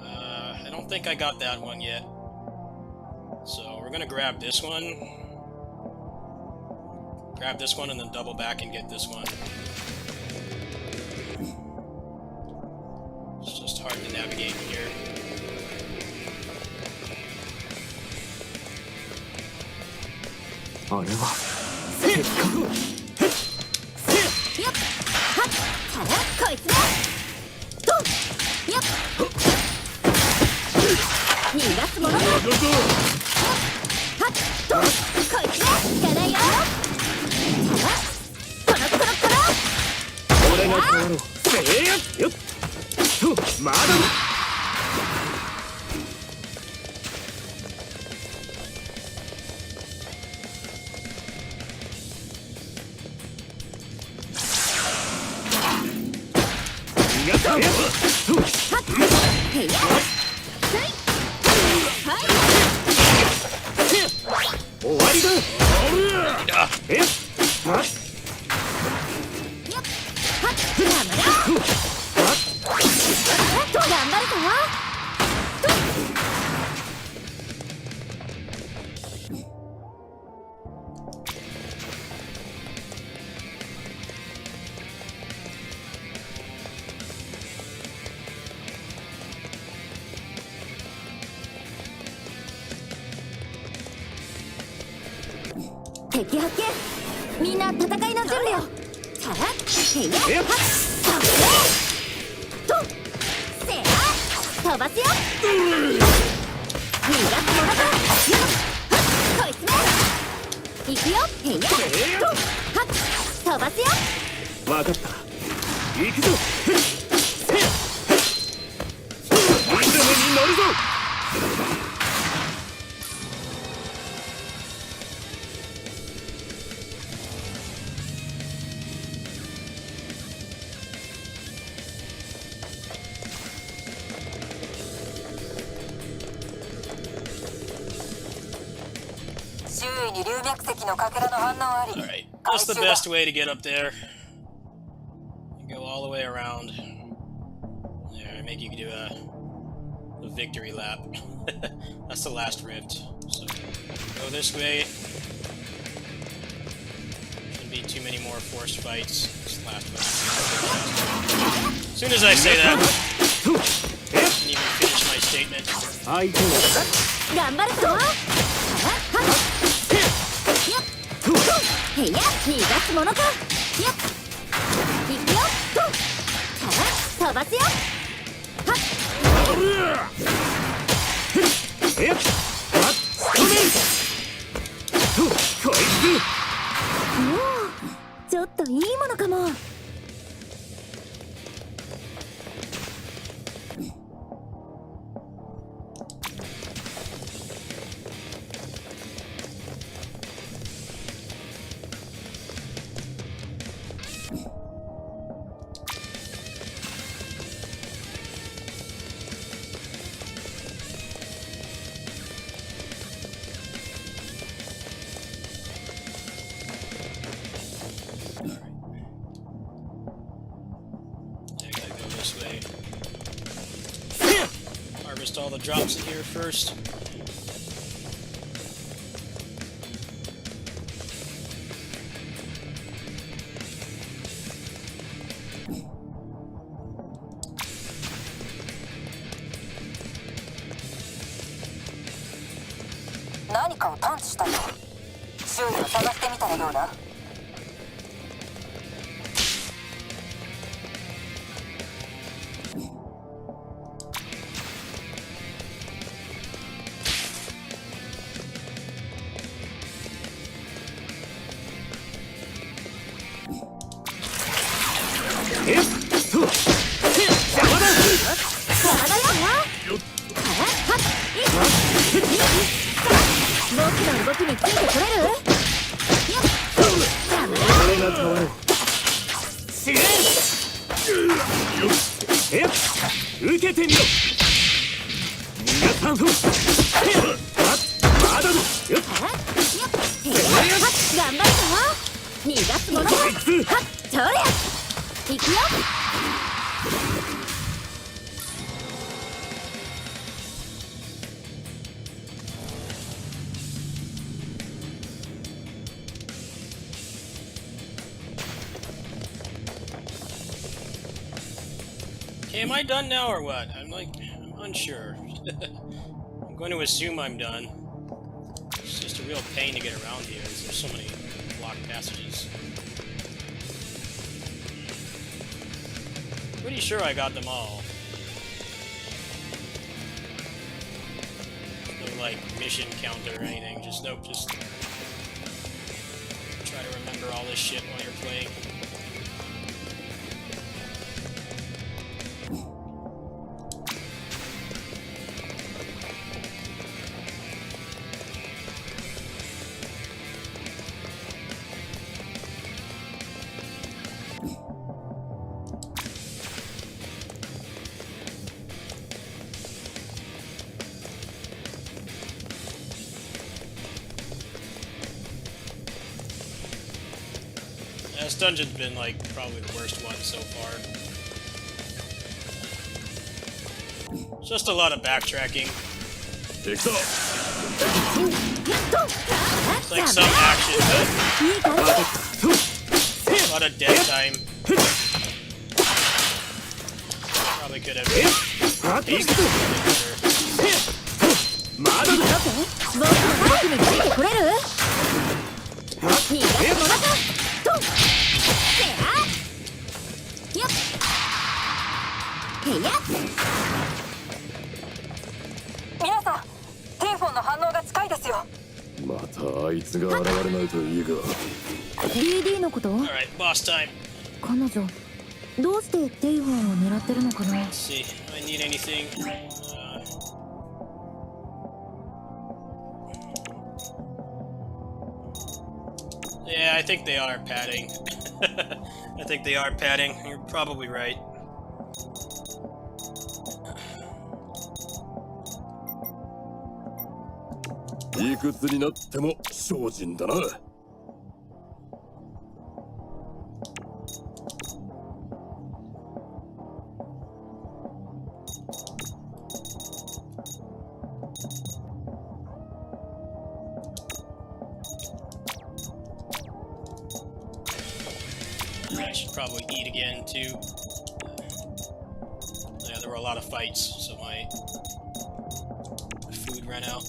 I don't think I got that one yet. So, we're gonna grab this one. Grab this one and then double back and get this one. It's just hard to navigate here. I あれはよっはっさらこいつだドンよっ逃がすものだよっはっドンこいつだいかないよさらこの俺が変わろう。せいやよっとまだだ。逃がさねえ。はっへいやはい終わりだ。えっはっよっはっ邪魔だ頑張るぞ敵発見みんな戦いの準備をさらっへいやはっ飛ばせとせや飛ばすよ逃がすものかよっはっこいつねいくよへいやとはっ飛ばすよわかった。行くぞ。リズムに乗るぞ。周囲に龍脈石のかけらの反応あり Alright, 回 that's the 収だ best way to get up there. You go all the way around. There, make you do a victory lap. That's the last rift. So, go this way, be too many more forced fights. This last one. As soon as I say that, I can even finish my statement. 相手の頑張るぞ。へいや、逃がすものか。やっ、いくよ。飛ばすよ。えっはっ仕留めるこいちょっといいものかも。I gotta go this way. Harvest all the drops in here first. "何かを探知したよ。周囲を探してみたらどうだ?" えっと邪魔だ僕の動きについてこれる？俺が変わる死ねえっ受けてみろ皆さんとまだだよっ頑張るぞ。逃がすものか。はっ、そりゃ。行くよ。Okay, am I done now or what? I'm unsure. I'm going to assume I'm done. It's just a real pain to get around here. There's so many blocked passages. Pretty sure I got them all. No, like, mission counter or anything. Just, nope, just try to remember all this shit while you're playing. This dungeon's been, like, probably the worst one so far. Just a lot of backtracking. It's like some action, but a lot of dead time. Probably could have eased it a bit better. 皆さん、テンフォンの反応が近いですよ。またあいつが現れないといいが。 DD のこと？ Alright, boss time. 彼女どうしてテイフォンを狙ってるのかな？ Let's see. I need anything. Yeah, I think they are padding. I think they are padding. You're probably right. "いくつになっても精進だな." should probably eat again too. Yeah, there were a lot of fights, so my food ran out.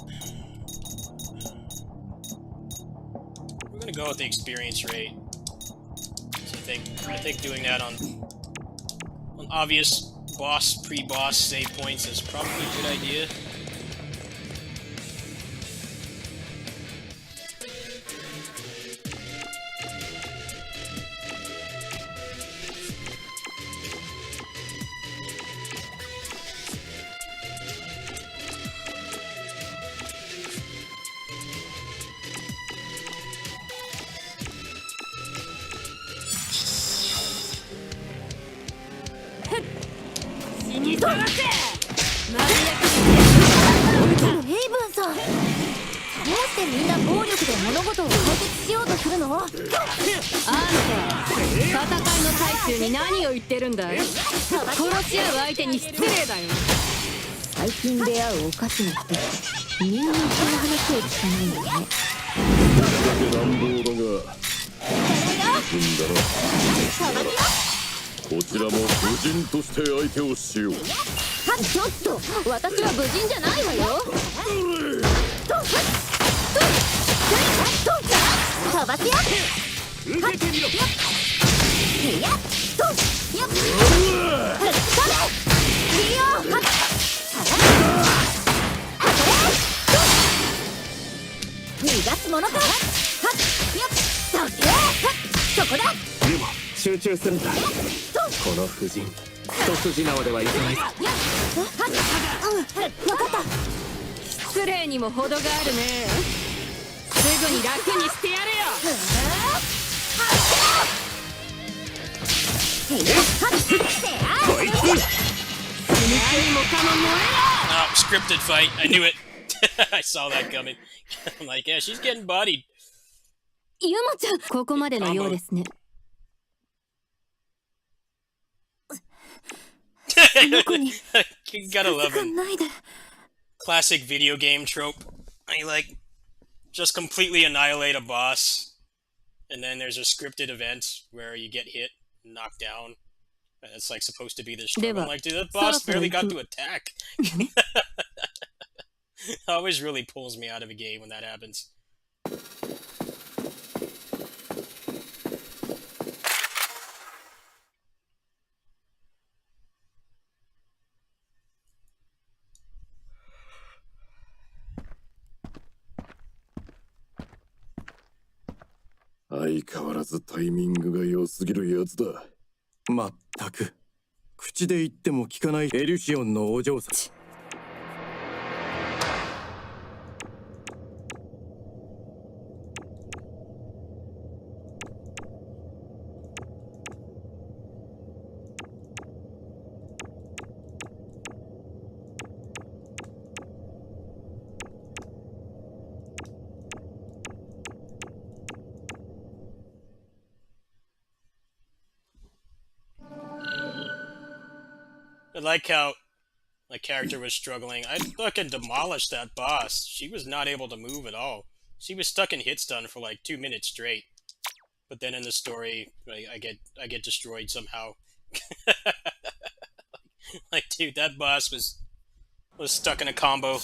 We're gonna go with the experience rate. So I think doing that on obvious pre-boss save points is probably a good idea.ヘイブンさん、どうしてみんな暴力で物事を解決しようとするの？あんた、戦いの最中に何を言ってるんだい？殺し合う相手に失礼だよ。最近出会うおかしな人、みんなその話を聞かないんだね。乱暴だがいいんだな。こちらも武人として相手をしよう。ちょっと、私は武人じゃないわよ。飛ばすよ。受けてみろ。逃がすものか。そこだ。でも集中するんだ。この夫人一筋縄ではいかない。分かった。失礼にも程があるね。すぐに楽にしてやるよ。こいつ何もかも燃えろ。 Oh, scripted fight. I knew it. I saw that coming. I'm like, yeah, she's getting bodied. ゆまちゃん、ここまでのようですね。You gotta love it. Classic video game trope. I like just completely annihilate a boss, and then there's a scripted event where you get hit, knocked down, and it's like supposed to be this struggle. I'm like, dude, that boss barely got to attack. It always really pulls me out of a game when that happens. 相変わらずタイミングが良すぎるやつだ。まったく口で言っても聞かないエリュシオンのお嬢さん。I like how my character was struggling. I fucking demolished that boss. She was not able to move at all. She was stuck in hit stun for like 2 minutes straight. But then in the story, I get destroyed somehow. Like, dude, that boss was stuck in a combo.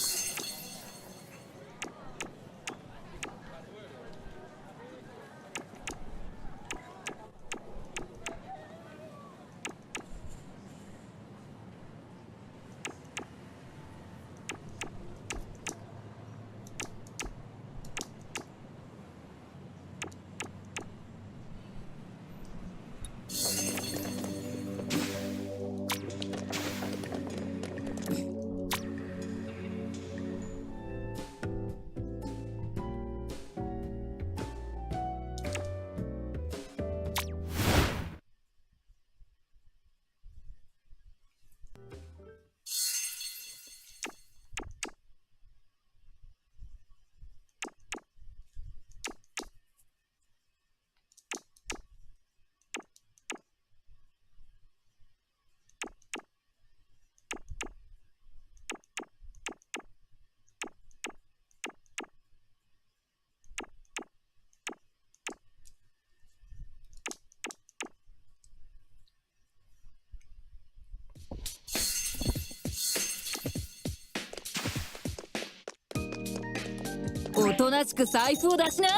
なしく財布を出しな。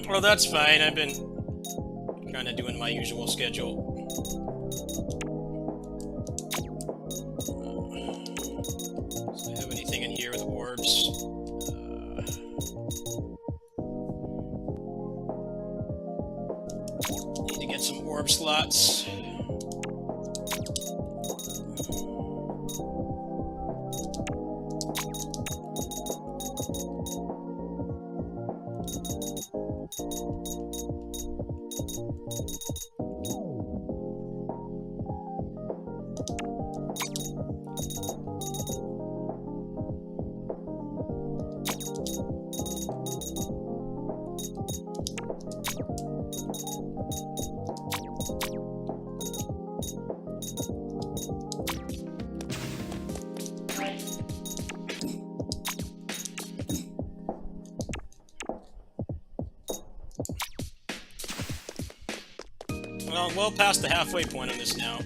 Well, that's fine. I've been kind of doing my usual schedule. Do I have anything in here with orbs? Need to get some orb slots. Well, well past the halfway point on this now.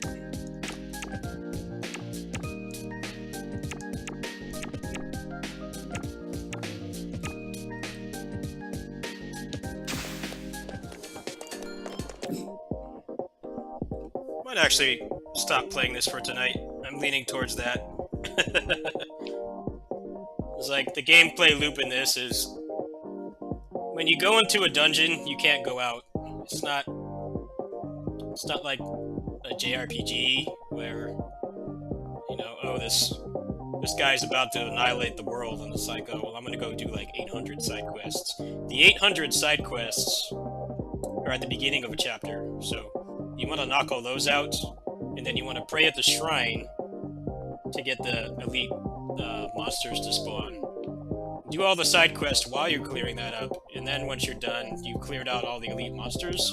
Might actually stop playing this for tonight. I'm leaning towards that. It's like the gameplay loop in this is when you go into a dungeon, you can't go out. It's not like a JRPG where, you know, oh, this guy's about to annihilate the world, and it's like, oh, well, I'm gonna go do like 800 side quests. The 800 side quests are at the beginning of a chapter, so you want to knock all those out, and then you want to pray at the shrine to get the elite monsters to spawn. Do all the side quests while you're clearing that up, and then once you're done, you cleared out all the elite monsters,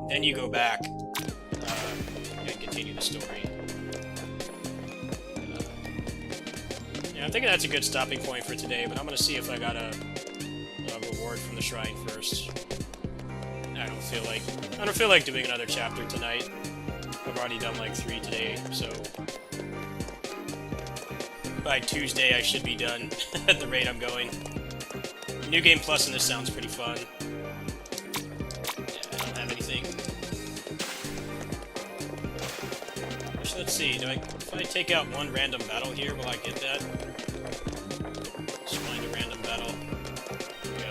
then you go back and continue the story. Yeah, I'm thinking that's a good stopping point for today, but I'm gonna see if I got a reward from the shrine first. I don't feel like doing another chapter tonight. I've already done like 3 today, so by Tuesday I should be done at the rate I'm going. New Game Plus in this sounds pretty fun. Yeah, I don't have anything. Actually, let's see, if I take out one random battle here, will I get that? Let's find a random battle. There we go.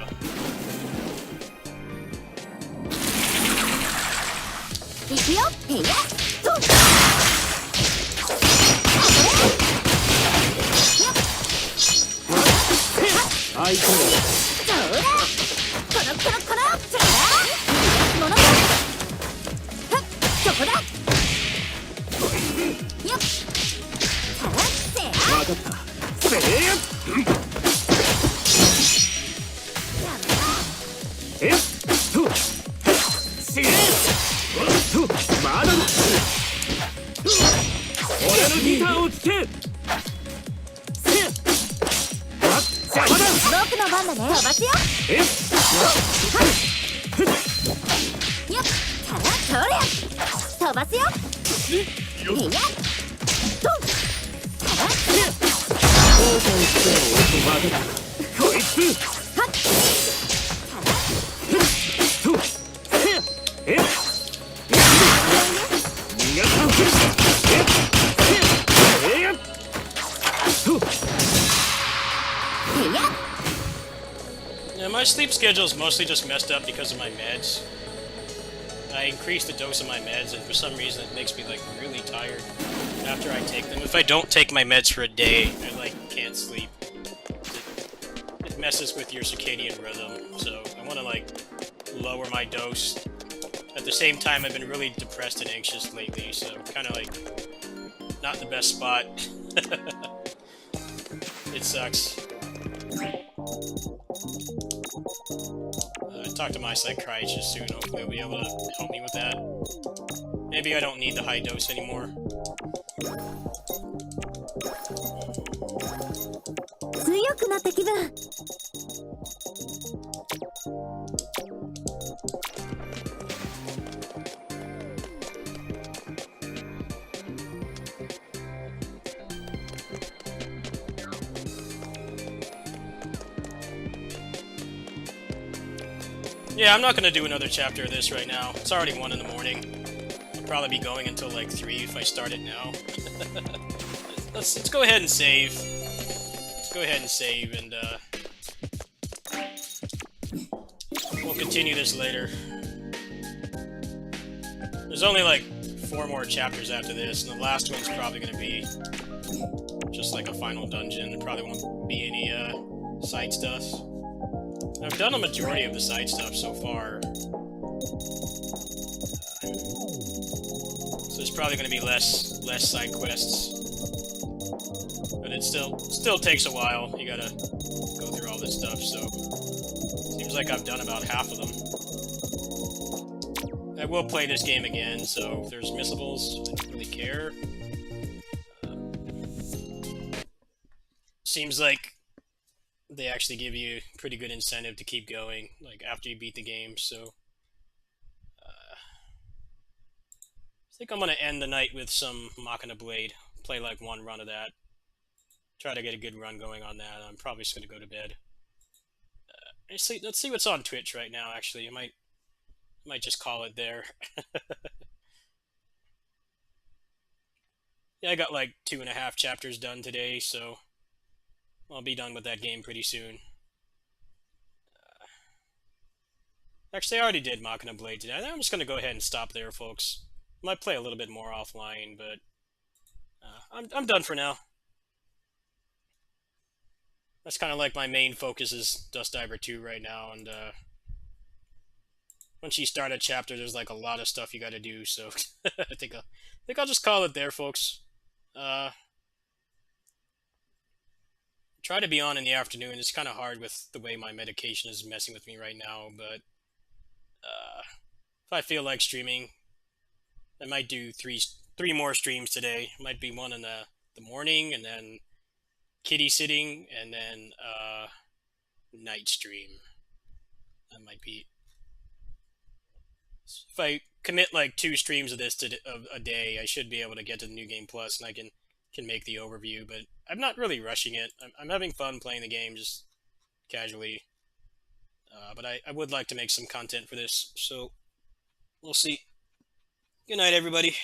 ばすよ。えっよっ、とれ。飛ばすよ。へいや。ドン。こいつはっ。とえっ逃がさんえっやっとへいや。Yeah, my sleep schedule is mostly just messed up because of my meds. I increased the dose of my meds, and for some reason it makes me, like, really tired after I take them. If I don't take my meds for a day, I, like, can't sleep. It messes with your circadian rhythm, so I want to, like, lower my dose. At the same time, I've been really depressed and anxious lately, so kind of, like, not the best spot. It sucks. Talk to my psychiatrist soon. Hopefully he'll be able to help me with that. Maybe I don't need the high dose anymore. 強くなった気分。Yeah, I'm not gonna do another chapter of this right now. It's already 1 in the morning. I'll probably be going until like 3 if I start it now. Let's go ahead and save. Let's go ahead and save, and we'll continue this later. There's only like 4 more chapters after this, and the last one's probably gonna be just like a final dungeon. There probably won't be any side stuff. I've done a majority of the side stuff so far. So there's probably going to be less side quests. But it still takes a while. You gotta go through all this stuff, so seems like I've done about half of them. I will play this game again, so if there's missables, I don't really care. Seems like they actually give you pretty good incentive to keep going, like, after you beat the game, so... I think I'm gonna end the night with some Machina Blade. Play, like, 1 run of that. Try to get a good run going on that. I'm probably just gonna go to bed. Let's see what's on Twitch right now, actually. I might just call it there. Yeah, I got, like, 2.5 chapters done today, so... I'll be done with that game pretty soon. Actually, I already did Machina Blade today. I'm just going to go ahead and stop there, folks. Might play a little bit more offline, but I'm done for now. That's kind of like my main focus is Dusk Diver 2 right now, and once you start a chapter, there's like a lot of stuff you got to do, so I think I'll just call it there, folks. Try to be on in the afternoon. It's kind of hard with the way my medication is messing with me right now, but if I feel like streaming, I might do three more streams today. Might be one in the morning, and then kitty sitting, and then night stream. That might be... If I commit like 2 streams of this a day, I should be able to get to the New Game Plus, and I can make the overview, but I'm not really rushing it. I'm having fun playing the game, just casually. But I would like to make some content for this, so we'll see. Good night, everybody.